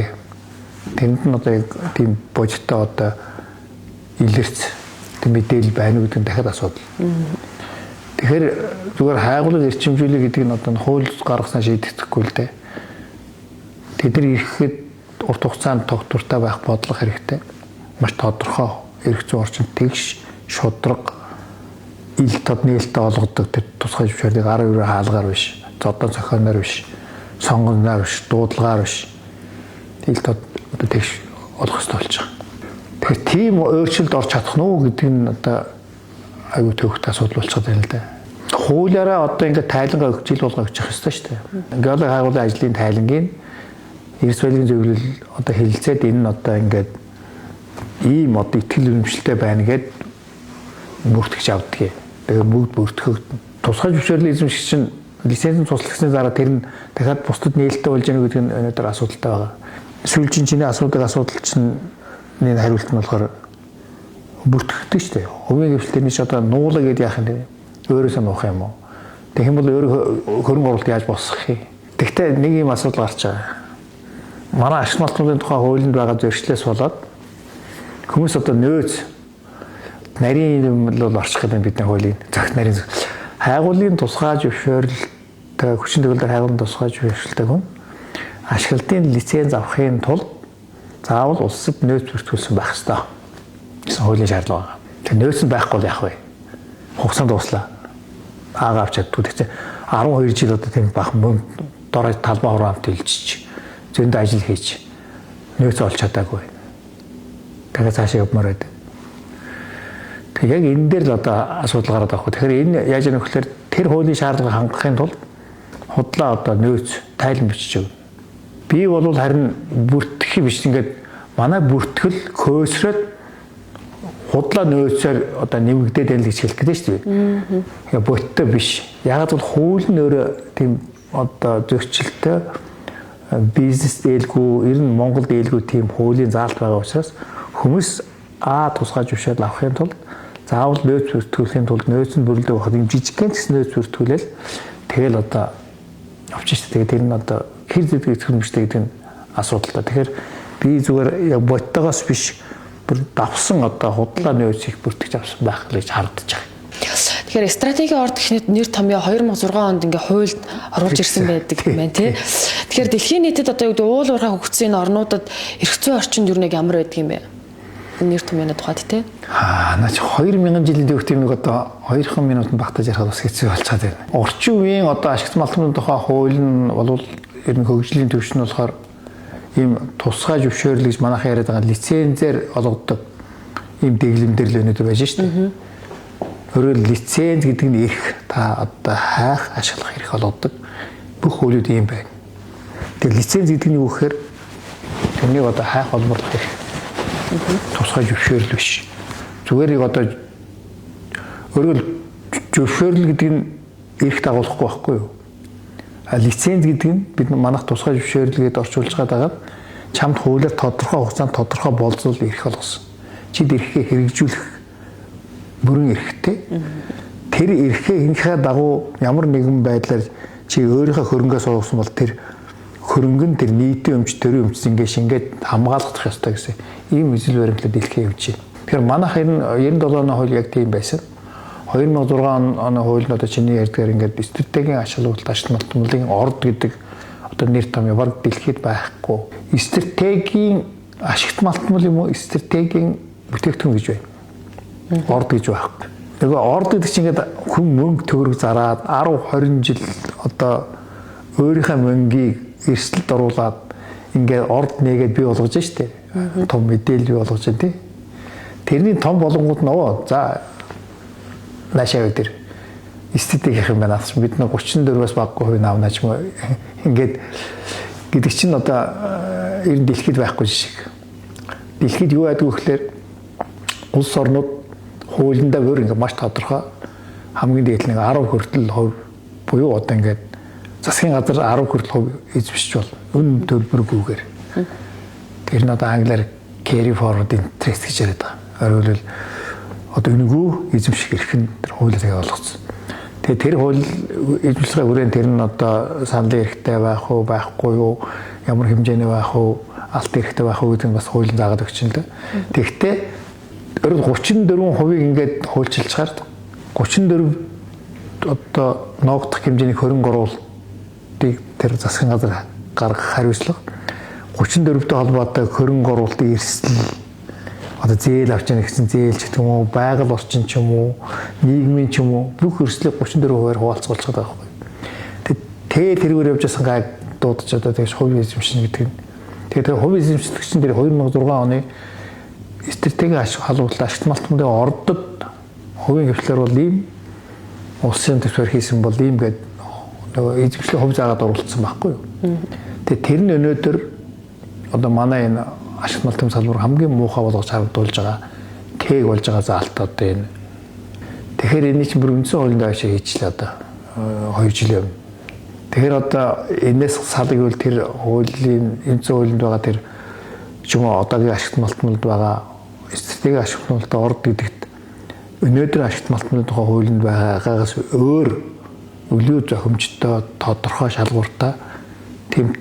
Тэнд нь одоо тийм божтой одоо илэрч тийм мэдээлэл байна уу гэдэг нь дахиад асуудал. Тэгэхээр зүгээр хайгуулыг эрчимжүүлэх гэдэг нь одоо хууль гаргаснаа шийдэгдэхгүй л дээ. Тэд нар ирэхэд урт хугацаанд тогтвортой байх бодлого хэрэгтэй. Маш тодорхой эрх зүйн орчинд тэгш шудраг ил тод нээлттэй олгодог тэр тусгай зөвшөөрлийг 12 хаалгаар биш, зодон цохионоор биш, сонгоноор биш, дуудлагаар биш. Ил тод одоо тэгш олох хэрэгтэй болж байгаа. Тэгэхээр тийм өөрчлөлт орж чадах нь уу гэдэг нь одоо аюу төвхт асуудал болчиход байна л да. Хуулиараа одоо ингээд тайлангаа өгч ил болгоо өгчих ёстой шүү дээ. Геологи хайгуулын ажлын тайлангийн эрс байлгийн зөвлөл одоо хэлэлцээд энэ нь одоо ингээд ийм одоо итгэл үнэмшилтэй байна гэд бүртгэж авдаг. Тэгээ бүгд бүртгэгдэн. Тусгай зөвшөөрлийн эзэмшигч чинь лицензийн цуслахсны дараа тэр нь дахиад бусдад нээлттэй болж яах гэдэг нь өнөөдөр асуудалтай байгаа. Сүүлчийн чиний асуудал чинь энэ хариулт нь болохоор бүртгэгдэн шүү дээ. Хувийн хвшлтэрний ч одоо нуулаа гэдээ яах юм бэ? Өөрөөсөө нуух юм уу? Тэгэх юм бол өөрөө хөрөнгө оруулалт яаж босгох юм? Тэгвэл нэг юм асуудал гарч байгаа. Манай ашиг малтуудын тухай хуулинд байгаа зөрчлөөс болоод хүмүүс одоо нөөц нарийн юм бол орчих гэдэг бидний хуулийн зөвхөн нарийн хайгуулын тусгай зөвшөөрөлтэй хүчин төгөлдөр хайгуулын тусгай зөвшөөрөлтэй хүн ашиглалтын лиценз авахын тулд заавал улсад нөөц бүртгүүлсэн байх ёстой гэсэн хуулийн шаардлага байна. Тэр нөөц нь байхгүй бол яах вэ? Хугацаанд дуслаа. Аагаа авч чаддгүй гэсэн 12 жил одоо тийм бах мөн дорой талбай хураамт илжиж зөндөө ажил хийж нөөц олж чадаагүй. Тэгээд цаашаа явмаар байдаг. Тэг яг энэ дээр л одоо асуудал гараад байгаа. Тэгэхээр энэ яаж яах вэ гэхээр тэр хуулийн шаардлагыг хангахын тулд худлаа одоо нөөц тайлан бичиж өгнө. Би бол харин бүртгэх биш ингээд манай бүртгэл хөөсрөөд худлаа нөөцөөр одоо нэмэгдээд байл гэж хэлэх гэдэг шүү дээ. Боттой биш. Яг л хууль нь өөрөө тийм одоо зөрчилтэй бизнес дээлгүй, ер нь Монголд дээлгүй тийм хуулийн заалт байгаа учраас хүмүүс тусгай зөвшөөрөл авахын тулд заавал нөөц бүртгүүлэхийн тулд нөөц нь бүрлдэх байхад юм жижигхэн гэсэн нөөц бүртгүүлэл тэгэл одоо авчих шүү дээ. Тэр нь одоо хэр зэдэг эзэмшдэг гэдэг нь асуудалтай. Тэгэхээр би зүгээр яг боттойгоос биш бүр давсан одоо худлаа нөөцийг бүртгэж авсан байх гэж харагдаж байгаа. Тэгэхээр стратегийн орд гэхнийд нэр томьёо 2006 онд ингээ хуульд оруулж ирсэн байдаг юм байна тий. Тэгэхээр дэлхийн нийтэд одоо юу гэдэг уул уурхай хөгжсөн энэ орнуудад эрх зүйн орчинд юу нэг ямар байдаг юм бэ? Нэр томьёоны тухайд тий. Наач 2000 жилийн дэх тийм нэг одоо 2 минутанд багтааж ярих бас хэцүү болчиход байна. Орчин үеийн одоо ашигт малтмын тухай хууль нь бол ер нь хөгжлийн төвшин болохоор ийм тусгай зөвшөөрөл гэж манайхан яриад байгаа лицензээр олгодог ийм дэглэмдэр л өнөдр байж шүү дээ. Өөрөөр лиценз гэдэг нь эрх та одоо хайх ашиглах эрх олгодог бүх хуулиуд ийм байна. Тэр лиценз гэдэг нь юу гэхээр тэрнийг одоо хайх олборлох эрх. Тусгай зөвшөөрөл биш. Зүгээр одоо өөрөөр зөвшөөрөл гэдэг нь эрх дагуулахгүй байхгүй юу? Лиценз гэдэг нь бид манайх тусгай зөвшөөрлгээд орчуулж байгаа чамд хуулиар тодорхой хугацаанд тодорхой болцол эрх олгосон. Чид эрхээ хэрэгжүүлэх бүрэн эрхтэй. Тэр эрхээ хинхээ дагуу ямар нэгэн байдлаар чи өөрийнхөө хөрөнгөөс олгосон бол тэр хөрөнгө нь тэр нийтийн өмч төрийн өмч шингээд хамгаалах ёстой гэсэн ийм эзэл баримтлал дэлхийд явж байна. Тэгэхээр манайх 97 оны хууль яг тийм байсан. 2006 оны хууль нь одоо чиний ярьдгаар ингээд стратегийн ашиглалт ашиглалтын орд гэдэг одоо нэр томьёо баг дэлхийд байхгүй. Стратегийн ашигт малтмал юм уу? Стратегийн бүтээгдэхүүн гэж байна. Орд гэж байхгүй. Тэгээ орд гэдэг чинь ингээд хүн мөнгө төгрөг зараад 10 20 жил одоо өөрийнхөө мөнгийг эрсдэлд оруулаад ингээд орд нээгээд бий болгож штэ. Том мэдээлэл бий болгож байна тий. Тэрний том болгонгууд нөө за наашаа дээр стратеги гэх юм байна. Бид нэг 34-аас баггүй хувь авна ч юм уу. Ингээд гэдэг чинь одоо ер нь дэлхийд байхгүй шиг. Дэлхийд юу байдаг вэ гэхээр улс орнууд хуулиндаа өөр ингээд маш тодорхой хамгийн дээд нэг 10 хүртэл хувь буюу одоо ингээд засгийн газар 10 хүртэл хувь эзэмшиж бол үн төлбөргүйгээр. Тэр нь одоо англиар carry forward interest гэж яриад байгаа. Өөрөөр одоо үнгүү эзэмших эрх нь тэр хуулиар олгоцсон. Тэгээ тэр хууль эзэмшлийн хүрээнд тэр нь одоо саналын эрхтэй байх уу байхгүй юу, ямар хэмжээний байх уу, алт эрхтэй байх уу гэдэг нь бас хуулийн заагаад өгч юм л да. Тэгэхдээ 34% ингээд хуульчилчаар 34 одоо ноогдох хэмжээний хөрөнгө оруулалтыг тэр засгийн газар гаргах хариуцлага 34-тэй холбоотой хөрөнгө оруулалтын эрсдэл одоо зээл авч яах гэсэн зээл ч гэх юм уу, байгаль орчин ч юм уу, нийгмийн ч юм уу бүх эрсдлийг 34%-аар хуваалцуулж байгаа байхгүй. Тэгээ тэргээр явж байсан гайг дуудаж одоо тэгш хувь эзэмшнэ гэдэг нь. Тэгээ хувь эзэмшдэг чинь тэр 2006 оны стратегийн халуулт ашигт малтмын ордод хувийн хвшлэр бол ийм улсын төсвөр хийсэн бол ийм гээд нөгөө эзэмшлийн хувь заагаад оруулсан байхгүй юу. Тэгээ тэр нь өнөөдөр одоо манай энэ ашигт малтмын салбар хамгийн муухай болгож харагдуулж байгаа кэг болж байгаа заалт одоо энэ. Тэгэхээр энэ чинь бүр үндсэн хуулинд авчиж хийчлээ одоо 2 жил өмнө. Тэгэхээр одоо энэс салгивал тэр хуулийн үндсэн хуулинд байгаа тэр ч юм уу одоогийн ашигт малтманд байгаа стратегийн ашигт малтад орд гэдэгт өнөөдөр ашигт малтмын тухай хуулинд байгаагаас өөр өлөө зохимжтой тодорхой шалгууртай тийм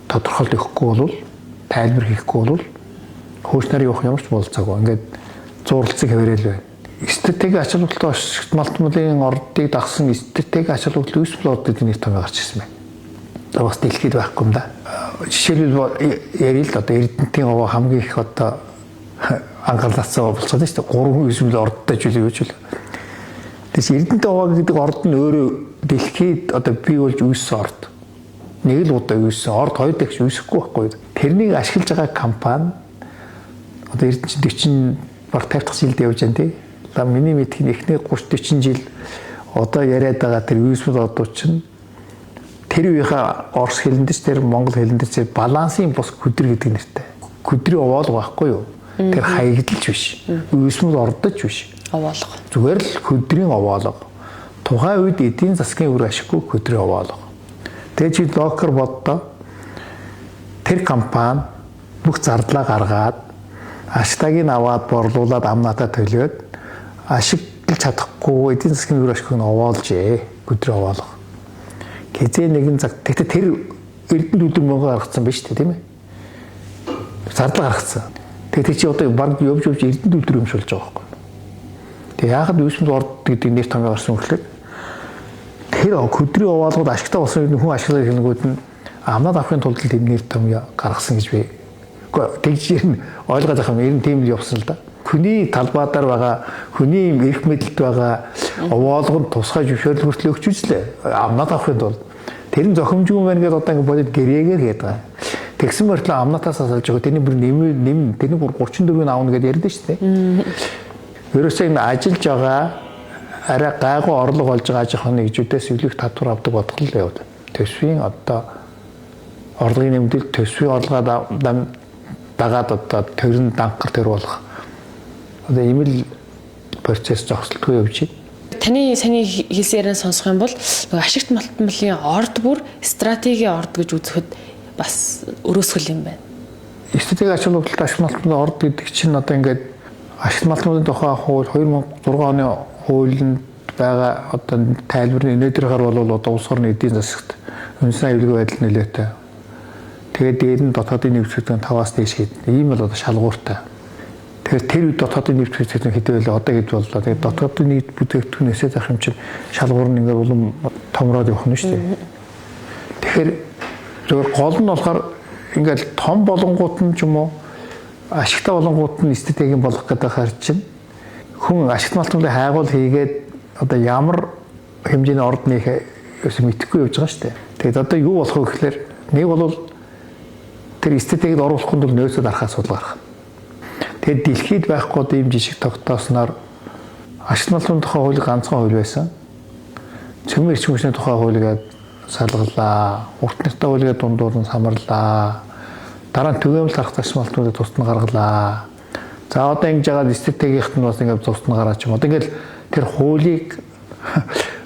тодорхойлт өгөхгүй бол тайлбар хийхгүй бол хөөс нарыг явах ямар ч болцоогүй. Ингээд зурлцыг хэвээрэл байна. Стратегийн ач холбогдолтой ашигт малтмын ордыг дагсан стратегийн ач холбогдол үсплод гэдэг нэр томьёо гарч ирсэн байна. Одоо бас дэлхийд байхгүй юм да. Жишээлбэл ярил л одоо Эрдэнэтийн овоо хамгийн их одоо анхаарлаасаа болцоод шүү дээ. 3 эсвэл ордтой ч үгүй ч үл. Тэгээс Эрдэнэт овоо гэдэг орд нь өөрөө дэлхийд одоо бий болж үүссэн орд. Нэг л удаа үүссэн орд хоёр дахь үүсэхгүй байхгүй. Тэрнийг ашиглаж байгаа компани одоо Эрдэнэт 40 баг 50 дахь жилд явж байна тий. Одоо миний мэдхийн эхний 30 40 жил одоо яриад байгаа тэр үйсмэл одууд чинь тэр үеийнхээ орос хэлэндэж тэр монгол хэлэндэж балансын бус күдэр гэдэг нэртэй. Күдрийн овоолго байхгүй юу? Тэр хаягдалч биш. Үйсмэл ордож биш. Овоолго. Зүгээр л күдрийн овоолго. Тухайн үед эдийн засгийн үр ашиггүй күдрийн овоолго. Тэгээ чи докер боддоо тэр компани бүх зардлаа гаргаад аштагийг аваад борлуулад амнаатаа төлөөд ашиглаж чадахгүй эдийн засгийн үр ашигыг овоолжээ. Күдрийн овоолго. Гэзээ нэгэн цаг тэгтээ тэр Эрдэнэ төлөв мөнгө гаргацсан биш үү тийм ээ? Зардал гаргацсан. Тэгээ чи одоо баг явж Эрдэнэ төлөв юмшуулж байгаа байхгүй. Тэгээ яагаад үйсмэл орд гэдэг нэр томьёо гарсан гэхлээр тэр күдрийн овоолгод ашигтай болсон хүн ашиглах хэрэгнүүд нь амнаад авахын тулд тэм нэр томьёо гаргасан гэж би. Гэхдээ тэгж юм ойлгоод байгаа юм ер нь тийм л явсан л да. Хүний талбайдаар байгаа хүний эрх мэдэлд байгаа овоолгонд тусгай зөвшөөрөл хүртэл өгч үзлээ. Амнаад авахын тулд тэр нь зохимжгүй байна гэдээ одоо ингэ бодод гэрээгээр гээд байгаа. Тэгсэн мөртлөө амнаатаас асалж байгаа. Тэрний бүр нэм тэрний бүр 34-ийг аавна гэдээ ярьдэн шүү дээ. Ерөөсөө энэ ажиллаж байгаа арай гайгүй орлого олж байгаа аж ахуйн нэгжүүдээс илүү татвар авдаг бодгол л яваад. Төсвийн одоо орлогын нэмэлт төсвийн орлогоо дагаад одоо төрн данхар төр болох. Одоо ийм л процесс зогсолтгүй явж байна. Таны саний хэлсээрээ сонсох юм бол нөгөө ашигт малтмлын орд бүр стратегийн орд гэж үзэхэд бас өрөөсгөл юм байна. Стратегийн ачаал үйлдэлт ашигт малтмлын орд гэдэг чинь одоо ингээд ашигт малтмлын тухай хууль 2006 оны хуулинд байгаа одоо тайлбар өнөөдрийнхаар бол одоо улс орны эдийн засагт үндэсний аюулгүй байдал нөлөөтэй. Тэгээд дээр нь дотоодын нөхцөлийн 5-аас дээш гэдэг ийм л одоо шалгууртай. Тэгэхээр тэр үед дотоодын нөхцөлийн хэдэн байлаа одоо хэд боллоо. Тэгээд дотоодын нийт бүтээгдэхүүнээсээ зах юм чинь шалгуур нь ингээд улам томроод явах нь шүү дээ. Тэгэхээр зөвхөн гол нь болохоор ингээд том болонгууд нь ч юм уу ашигтай болонгууд нь стратегийн болох гэдэг хар чинь хүн ашигт малтмлын хайгуул хийгээд одоо ямар хэмжээний орд нэхээ мэдэхгүй явж байгаа шүү дээ. Тэгээд одоо юу болох вэ гэхээр нэг бол тэр стратегид оруулахын тулд нөөцөд арах асуудал гарах. Тэгээд дэлхийд байхгүй ийм жишг тогтоосноор ашигт малтмлын тухай хууль ганцхан хууль байсан. Цөмийн эрчим хүчний тухай хуулийг салгалаа. Урт нартай хуулийг дундуур нь самарлаа. Дараа нь түгээмэл харах ашигт малтмлыг тусад нь гаргалаа. За одоо ингэж байгаа стратегийнх нь бас ингээд тусад нь гараач юм. Одоо ингээд тэр хуулийг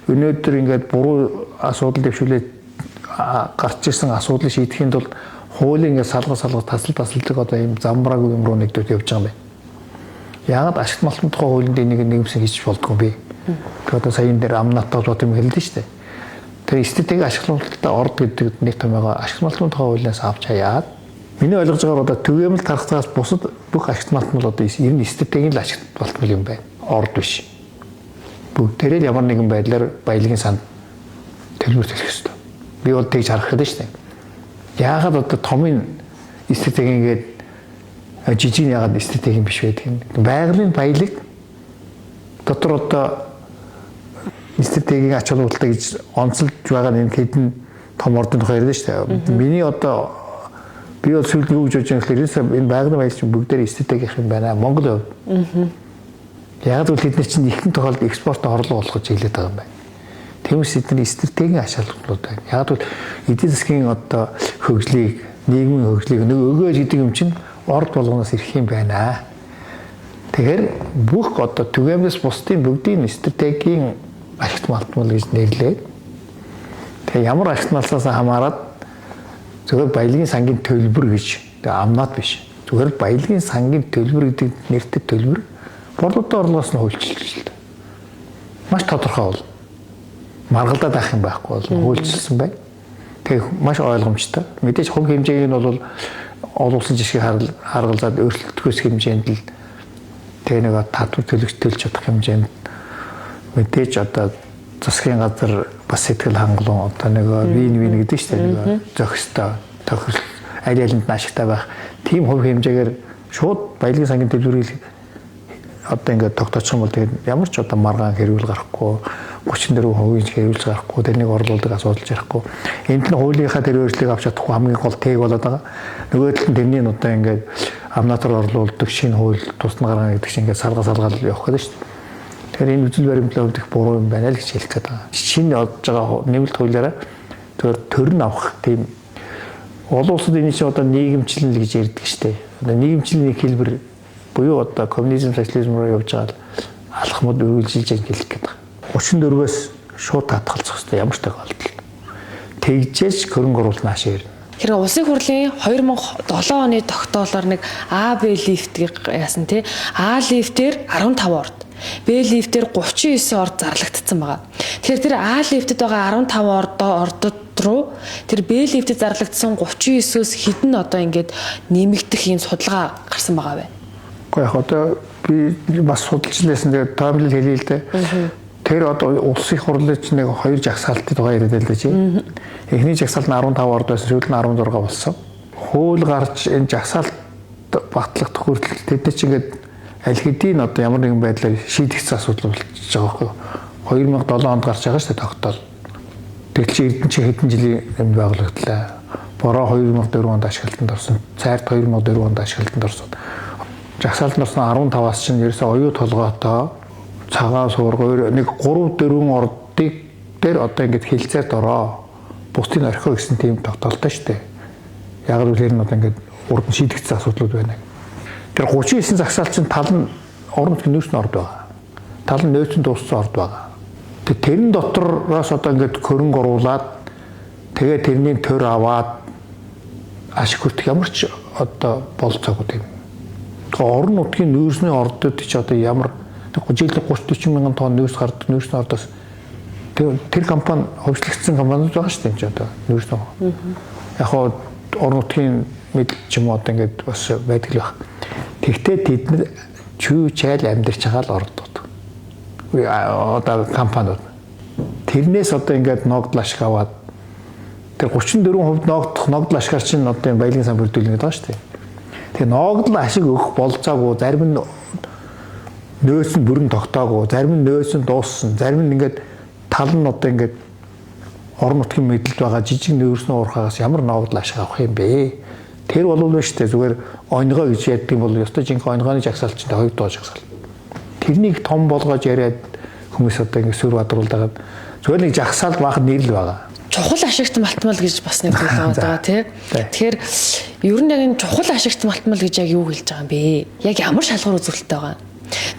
өнөөдөр ингээд буруу асуудал дэвшүүлээд гарч ирсэн асуудлыг шийдэхин тулд хуулийн ингээд салгаж тасалдаг одоо ийм замбрааг юм руу нэгдээд явж байгаа юм байна. Яагаад ашигт малтмын тухай хуулинд энийг нэгэмсэн хийж болдгоо юм бэ? Тэгээд одоо саяын дээр амнатаа бод юм хэлдэг шүү дээ. Тэр стратеги ашигт малттай орд гэдэг нэг томьёо ашигт малтмын тухай хуулиас авч хаяад миний ойлгож байгаагаар одоо түгээмэл тархацаас бусад бүх ашигт малтмал одоо ер нь стратегийн л ашигт малтмал юм байна. Орд биш. Бүгдээрээ ямар нэгэн байдлаар баялагын санд төлбөр төлөх ёстой. Би бол тэгж харах гэдэг шүү дээ. Яагаад одоо томын стратегийн гээд жижиг яагаад стратеги биш байдаг юм. Байгалийн баялаг дотор одоо стратегийн ач холбогдолтой гэж онцолж байгаа нэг хэдэн том ордын тухай ярьдэн шүү дээ. Миний одоо би бол сүүлд юу гэж бодож байгаа гэхээр энэ байгалийн баялаг чинь бүгдээр стратегийнх юм байна. Монгол хувьд. Яг л бид нар чинь ихэнх тохиолдолд экспортод орлого олгож хэлээд байгаа юм байна. Тиймээс эдний стратегийн ач холбогдлууд байна. Яг л эдийн засгийн одоо хөгжлийг, нийгмийн хөгжлийг өгөөж гэдэг юм чинь орд болгоноос ирэх юм байна. Тэгэхээр бүх одоо түгээмлээс бусдын бүгдийн стратегийн ашигт малтмал гэж нэрлээд тэгээ ямар ашигт малтаас хамаарат зөвхөн баялагын сангийн төлбөр гэж амнаад биш. Зөвхөн баялагын сангийн төлбөр гэдэг нэртэй төлбөр борлуулалтын орлогоос нь хуульчилж байна. Маш тодорхой бол маргалдаад авах юм байхгүй бол хуульчилсан байна. Тэгээ маш ойлгомжтой. Мэдээж хувь хэмжээг нь бол олуулсан жишгийг харгалзаад өөрчлөлтгөөс хэмжээнд л тэгээ нэг татвар төлж чадах хэмжээнд мэдээж одоо засгийн газар бас сэтгэл хангалуун одоо нэг вин гэдэг чинь нэг зохистой тохирол аль алинд ашигтай байх тийм хувь хэмжээгээр шууд баялагын сангийн төлбөрийг одоо ингээд тогтоочих юм бол тэгээд ямар ч одоо маргаан хэрүүл гарахгүй 34% хэрүүлж гарахгүй тэрнийг орлуулдаг асуудалж ярихгүй энд нь хуулийнхаа тэр өөрчлөлийг авч чадахгүй хамгийн гол тэг болоод байгаа нөгөө талд нь тэрний одоо ингээд амнатар орлуулдаг шинэ хууль тусна гаргана гэдэг чинь ингээд салгаал явах гэдэг шүү дээ. Тэгэхээр энэ үзэл баримтлалын хувьд их буруу юм байна л гэж хэлэх гээд байгаа. Шинэ одж байгаа нэмэлт хуулиараа төр нь авах тийм олон улсад энэ чинь одоо нийгэмчлэн л гэж ярьдаг шүү дээ. Одоо нийгэмчлийн хэлбэр буюу одоо коммунизм, социализм руу явж байгаа алхмууд үргэлжилж байгаа хэлэх гээд байгаа. 34-өөс шууд татгалзах хэрэгтэй ямар ч тохиолдолд. Тэгжээч хөрөнгө оруулалт наашаа ирнэ. Тэгэхээр улсын хурлын 2007 оны тогтоолоор нэг А, Б лифтийг яасан тий. А лифтээр 15 орд, Б лифтээр 39 орд зарлагдсан байгаа. Тэгэхээр тэр А лифтэд байгаа 15 ордод руу тэр Б лифтэд зарлагдсан 39-өөс хэдэн одоо ингээд нэмэгдэх юм судалгаа гарсан байгаа вэ? Гэхдээ яг одоо би бас судалж лээсэн тэгээд тоомлол хэлээ л дээ. Тэр одоо улсын хурлын чинь нэг 2 жагсаалтад байгаа яриад л да чи. Эхний жагсаалт нь 15 орд байсан, сүүлд нь 16 болсон. Хууль гарч энэ жагсаалт батлагдах хүртэл тэд чинь ингээд аль хэдийн одоо ямар нэгэн байдлаар шийдэгдсэн асуудал болчихж байгаа байхгүй. 2007 онд гарч байгаа шүү дээ тогтоол. Тэгэл чи эрдэнэ чи хэдэн жилийн юм байгуулагдлаа. Бороо 2004 онд ашиглалтанд орсон. Цайрт 2004 онд ашиглалтанд орсон. Жагсаалтанд орсон 15-аас чинь ерөөсөө оюу толгойтой цагаан суурга нэг 3-4 ордыг дээр одоо ингээд хилцээрд ороо. Бусдын орхио гэсэн тийм тогтоолтой шүү дээ. Яг л үгээр нь одоо ингээд урд нь шийдэгдсэн асуудлууд байна. Тэр 39 загсаалт чинь тал нь орон нутгийн нөөцийн орд байгаа. Тал нь нөөцийн дууссан орд байгаа. Тэрэн дотроос одоо ингээд хөрөнгө оруулаад тэгээ тэрний төр аваад ашиг хүртэх ямар ч одоо болцоогүй тийм. Орон нутгийн нөөцийн ордод ч одоо ямар жилд 30-40 мянган тонн нөөц гардаг нөөцийн ордоос тэр компани хөгжлөгдсөн компаниуд байгаа шүү дээ одоо нөөцийн. Яг хоо орон нутгийн мэдл ч юм уу одоо ингээд бас байдаг л баг. Тэгтээ тэд нар чүү чайл амьдарч байгаа л ордод. Одоо компаниуд. Тэрнээс одоо ингээд ногдол ашиг аваад тэр 34% ногдол ашгаар чинь одоо юм баялагын сан бүрдүүлнэ гэдэг байгаа шүү дээ. Тэгээ ногдол ашиг өгөх болцоогүй зарим нь нөөц нь бүрэн тогтоогүй, зарим нь нөөц нь дууссан, зарим нь ингээд тал нь одоо ингээд орон нутгийн мэдлэлд байгаа жижиг нөөцний уурхаагаас ямар ногдол ашиг авах юм бэ? Тэр бол л шүү дээ зүгээр оньгоо гэж ярьдаг юм бол ёстой жинхэнэ оньгооны жагсаалт чинь 2 доо жагсаал. Тэрнийг том болгож яриад хүмүүс одоо ингээд сүр бадруулдаг. Зүгээр нэг жагсаалт баахад нэр л байгаа. Чухал ашигт малтмал гэж бас нэг зүйл байгаа тий. Тэгэхээр ер нь яг энэ чухал ашигт малтмал гэж яг юу хэлж байгаа юм бэ? Яг ямар шалгуур үзүүлэлттэй байгаа?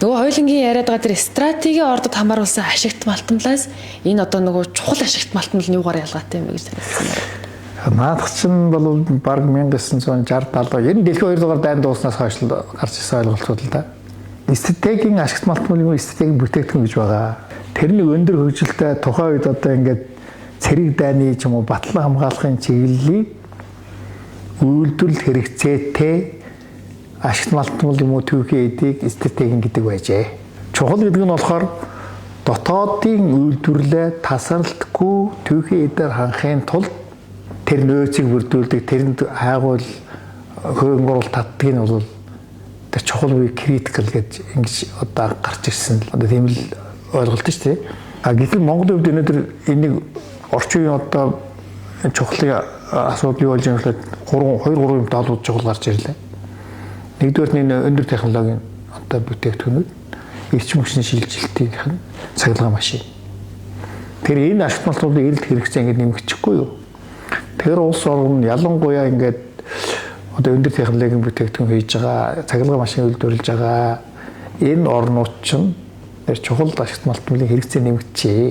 Нөгөө хоёулангийн яриад байгаа тэр стратегийн ордод хамааруулсан ашигт малтмалаас энэ одоо нөгөө чухал ашигт малтмал нь юугаар ялгаатай юм бэ гэж санагдсан байна. Наадах чинь бол баг 1960-70 ер нь дэлхийн 2 дугаар дайнд дууснаас хойш гарч ирсэн ойлголтууд л да. Стратегийн ашигт малтмал юм уу стратегийн бүтээгдэхүүн гэж байгаа. Тэрний өндөр хөгжилтэй тухайн үед одоо ингээд цэрэг дайны ч юм уу батлан хамгаалахын чиглэлийг үйлдвэрлэл хэрэгцээтэй ашигт малтмал юм уу түүхийн эдийг стратеги гэдэг байжээ. Чухал гэдэг нь болохоор дотоодын үйлдвэрлэлээ тасралтгүй түүхийн эдээр хангахын тулд тэр нөөцийг бүрдүүлдэг, тэрэнд хайгуул хөрөнгө оруулалт татдаг нь бол тэр чухал үе критикал гэж ингэж одоо гарч ирсэн. Одоо тийм л ойлголт шүү дээ. Гэтэл Монголын хувьд өнөөдөр энийг орчин үеийн одоо чухлын асуудал юу болж байгаа вэ? 2-3 юм даалгавар чухал гарч ирлээ. Нэгдүгээр нь өндөр технологийн одоо бүтээгдэхүүнүүд, эрчим хүчний шилжилтийнх нь цахилгаан машин. Тэр энэ ашигт малтмалын эрэлт хэрэгцээ ингэ нэмэгдэхгүй юу? Тэр улс орн ялангуяа ингээд одоо өндөр технологийн бүтээгдэхүүн хийж байгаа, цахилгаан машин үйлдвэрлэж байгаа энэ орнууд чинь тэр чухал ашигт малтмалын хэрэгцээ нэмэгдэжээ.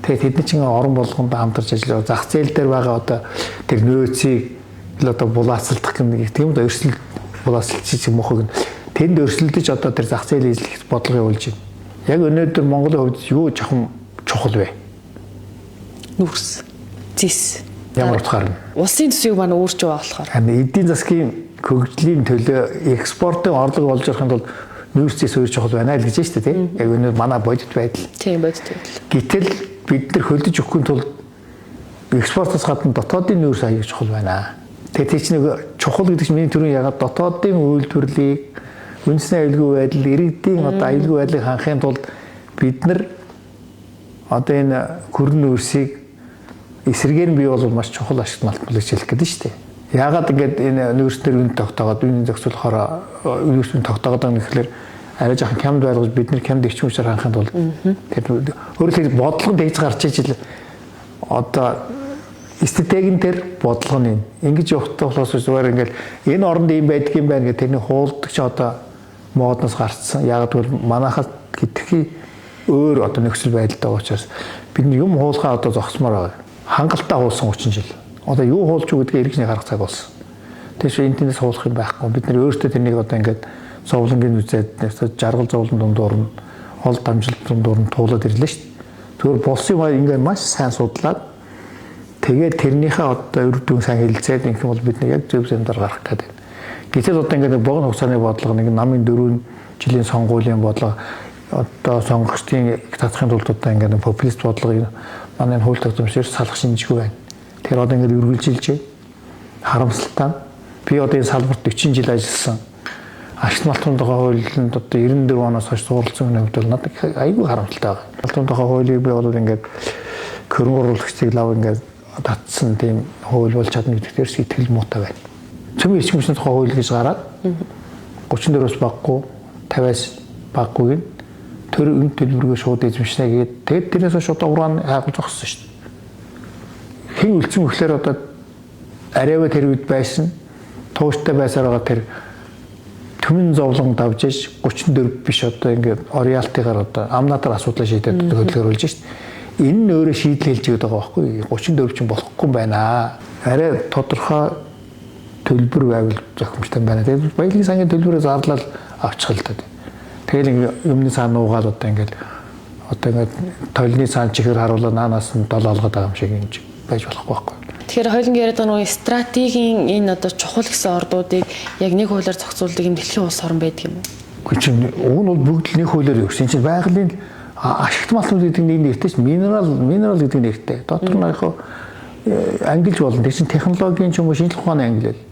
Тэгээд тэдний чинь орон болгонд хамтарч ажиллаа. Зах зээл дээр байгаа одоо тэр нөөцийг л одоо булаацалдах гэх тийм үү өрсөлд булаацалж мохог нь тэнд өрсөлдөж одоо тэр зах зээл эзлэх бодлого явуулж байна. Яг өнөөдөр Монголын хувьд юу жахан чухал вэ? Нүрс, зис. Ямар утгаар нь? Улсын төсвийг маань өөрчилж байгаа болохоор. Харин эдийн засгийн хөгжлийн төлөө экспортын орлого болж байхын тулд нүүрсээс өөр чухал байна л гэж байна шүү дээ. Яг өнөөдөр манай бодит байдал. Тийм бодит байдал. Гэтэл бид нар хөлдөж өгөхийн тулд экспортоос гадна дотоодын нүүрс аяг чухал байна. Тэгээд тийч нэг чухал гэдэг чинь миний төрийн ягаад дотоодын үйлдвэрлэлийг үндэсний аюулгүй байдал, иргэдийн одоо аюулгүй байдлыг хангахын тулд бид нар одоо энэ хөрөн нүүрсийг эсрэгээр нь бий бол маш чухал ашигт малтмал гэж хэлэх гэдэг нь шүү дээ. Яагаад ингэж энэ нүүрснэр үн тогтоогоод үн зохицуулахаар нүүрсүн тогтоогоод байгаа нэхлээр арай жоохон кямд байлгаж бид нэр кямд ирчим учраас ханахын тулд тэр өөрөлд бодлого тэгж гарч ижил одоо стратегийн дээр бодлогын ингэж явахтай болохоос зүгээр ингээл энэ оронд юм байдаг юм байна гэх тэрний хуулдаг ч одоо модноос гарцсан. Яг гэвэл манайхад хитрхи өөр одоо нөхцөл байдалтай учраас бид юм хуулахаа одоо зогсмоор байгаа. Хангалттай хуулсан 30 жил. Одоо юу хуулж юу гэдгийг эргэж харах цаг болсон. Тэгээс интернетээс хуулах юм байхгүй. Бид нэр өөрсдөө тэрнийг одоо ингээд зовлонгийн үзээд жаргал зовлон дундуур нь хол дамжилт дундуур нь туулаад ирлээ шүү дээ. Тэгвэл болсон юм ингээд маш сайн судлаад тэгээд тэрнийхээ одоо үр дүн сайн хэлцээд ингэх юм бол бид нэг яг зөв зэмдэр гарах гэдэг. Гэтэл одоо ингээд богино хугацааны бодлого нэг намын 4 жилийн сонгуулийн бодлого одоо сонгогчдын их татахын тулд одоо ингээд популист бодлогыг манай хууль тогтоомжоор салах шинжгүй байна. Тэр одоо ингээд үргэлжилжээ. Харамсалтай. Би одоо энэ салбарт 40 жил ажилласан. Ашигт малтын тухай хуулинд одоо 94 оноос хойш суралцсан хүний хувьд бол надад айгүй харамсалтай байна. Малтын тухай хуулийг би бол ингээд хөрөнгө оруулагчдыг лав ингээд татсан тийм хууль болж чадна гэдэгтэр сэтгэл муутай байна. Цөмийн эрчим хүчний тухай хууль гэж гараад 34-өөс баггүй 50-аас баггүйг төр өн төлбөргөө шууд эзэмшнэ гэдэг. Тэгээд тэрнээс хойш одоо уран хайгуул зогссон шүү дээ. Хэн үлдсэн гэхээр одоо арайва тэр үед байсан тууштай байсаар байгаа тэр төмөн зовлон давж иж 34 биш одоо ингээд ориалтыгаар одоо амнатар асуудлаа шийдээд хөдөлгөөр болж шүү дээ. Энэ нь өөрөө шийдэл хэлж байгаа байхгүй 34 чинь болохгүй байна. Арай тодорхой төлбөр байвал зохимжтой байна. Тэгээд баялагын сангийн төлбөрөө зарлал авчих л таа. Тэгэл юмны цаана уугаад одоо ингээд тойлны цаан чихэр харуулаа наанаас нь дол олгоод байгаа юм шиг юм байж болохгүй байхгүй. Тэгэхээр хоёулангийн яриад байгаа нөгөө стратегийн энэ одоо чухал гэсэн ордуудыг яг нэг хуулиар зохицуулдаг юм дэлхийн улс орн байдаг юм уу? Үгүй чинь уг нь бол бүгд л нэг хуулиар өгсөн чинь байгалийн ашигт малтууд гэдэг нэг нэртэй чинь минерал гэдэг нэртэй. Дотор нь яг ангилж болно. Тэр чинь технологийн ч юм уу шинжлэх ухааны ангилал.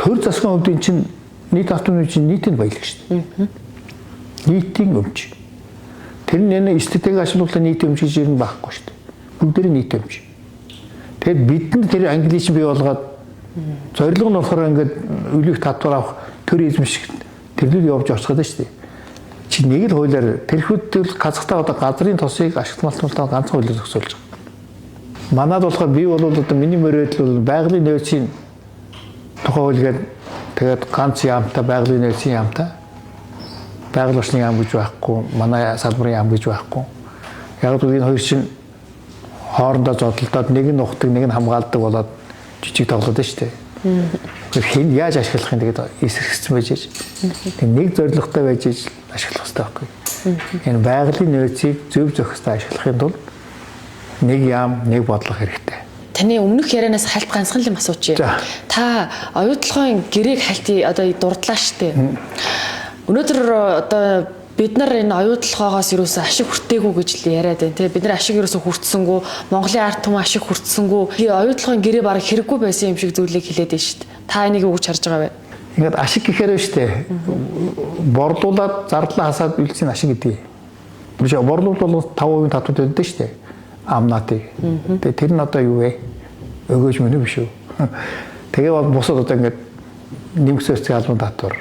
Төр засгийн хувьд чинь нийт автономи чинь нийтийн баялаг шүү дээ. Нийтийн өмч. Тэр нь энэ стратеги ашиглуулах нийтийн өмч гэж юм байхгүй шүү дээ. Бүгдээр нийтийн өмч. Тэгэд бидэнд тэр англи чинь бий болгоод зорилго нь болохоор ингээд өлөг татвар авах төр эзэмших тэрлүүд явж орцгоод байна шүү дээ. Чи нэг л хуулиар тэрхүүдэд Казахстан одоо газрын тосыг ашигт малтуулалтаа ганцхан хуулиар зохицуулж байгаа. Манайд болохоор би бол одоо миний мөрөөдөл бол байгалийн нөөцийн тухай хуулиар тэгээд ганц яамтай байгалийн нөөцийн яамтай байгаль орчны яам гэж байхгүй, манай салбарын яам гэж байхгүй. Яг л энэ хоёр чинь хоорондоо зодтолдоод нэг нь ухдаг, нэг нь хамгаалдаг болоод жижиг тоглоод байна шүү дээ. Хэн яаж ашиглах юм тэгээд эсэргэгцсэн байж. Тэг нэг зорилготой байж ашиглах хэрэгтэй байхгүй. Энэ байгалийн нөөцийг зөв зохистой ашиглахын тулд нэг яам, нэг бодлого хэрэгтэй. Таны өмнөх ярианаас хальт ганцхан юм асуучих. Та оюутлогын гэрээг хальтыг одоо дурдлаа штэ. Өнөөдөр одоо бид нар энэ оюутлогоогоос юусоо ашиг хүртээгүй гэж л яриад байна. Тэ бид нар ашиг юусоо хүртсэнгүү, Монголын ард түмэн ашиг хүртсэнгүү. Оюутлогын гэрээ бараг хэрэггүй байсан юм шиг зүйлийг хэлээд байна штэ. Та энийг юу гэж харж байгаа вэ? Ингээд ашиг гэхээр байна штэ. Борлуулаад зардлаа хасаад үлдсэн ашиг гэдэг. Биш борлуулалт бол 5% татвар төлдөг штэ. Амнатыг. Тэгээ тэр нь одоо юу вэ? Өгөөж мөн биш үү? Тэгээ бол бусад одоо ингээд нэмсэрцэг албан татвар,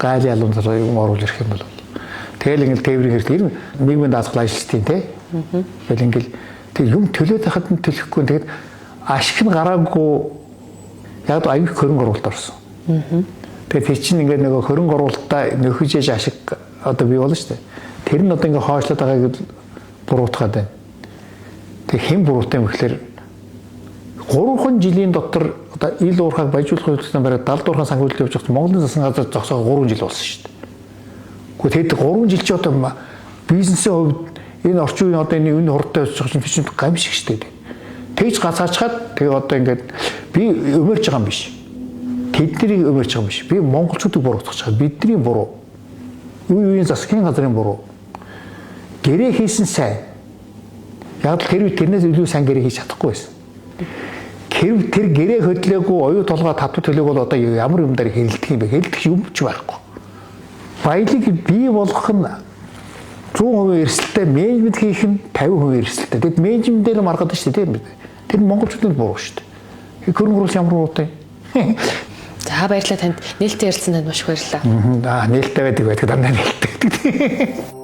гайлын албан татвар юм оруулж ирэх юм бол тэгэл ингээд тээврийн хэрэглэл нийгмийн даатгал ажилтгийн тий. Тэгэл ингээд тэг юм төлөөд хахад нь төлөхгүй. Тэгээд ашиг нь гараагүй яг аюул хөрөнгө оруулалт орсон. Тэгээд тэр чинь ингээд нөгөө хөрөнгө оруулалтаа нөхөж яж ашиг одоо бий болно шүү дээ. Тэр нь одоо ингээд хоошлоод байгааг буруутгаад байна. Тэг хэн буруутай юм гэхээр 3 жилийн дотор одоо ил уурхайг баяжуулах үйлчлэлийн бараг 70 дуурхайн санхүүжилт явуулж байгаа Монголын засгийн газар зогсоогоо 3 жил болсон шүү дээ. Гэхдээ тэгэд 3 жил ч одоо бизнесийн хувьд энэ орчин үеийн одоо энэ хурдтай өсөх чинь гамшиг шүү дээ. Тэгж гацаачгаад тэгээ одоо ингээд би өмөрч байгаа юм биш. Тэднийг өмөрч байгаа юм биш. Би монголчуудыг буруутгах чад бидний буруу. Үеийн засгийн газрын буруу. Гэрээ хийсэн сайн. Яг л тэрнээс илүү сайн гэрээ хийж чадахгүй байсан. Тэр гэрээ хөдлөөгүй оюу толгой татвар төлөөг бол одоо ямар юм дээр хэрэлдэх юм бэ? Хэрэлдэх юм ч байхгүй. Баялаг бий болгох нь 100% эрсдэлтэй, менежмент хийх нь 50% эрсдэлтэй. Тэгэд менежмент дээр маргаад шүү дээ тийм үү? Тэр монголчуудын буруу шүү дээ. Хөрөнгө оруулалт ямар буруутай. За баярлалаа танд. Нээлттэй ярилцсан танд маш их баярлалаа. Нээлттэй байдаг дандаа нээлттэй байдаг.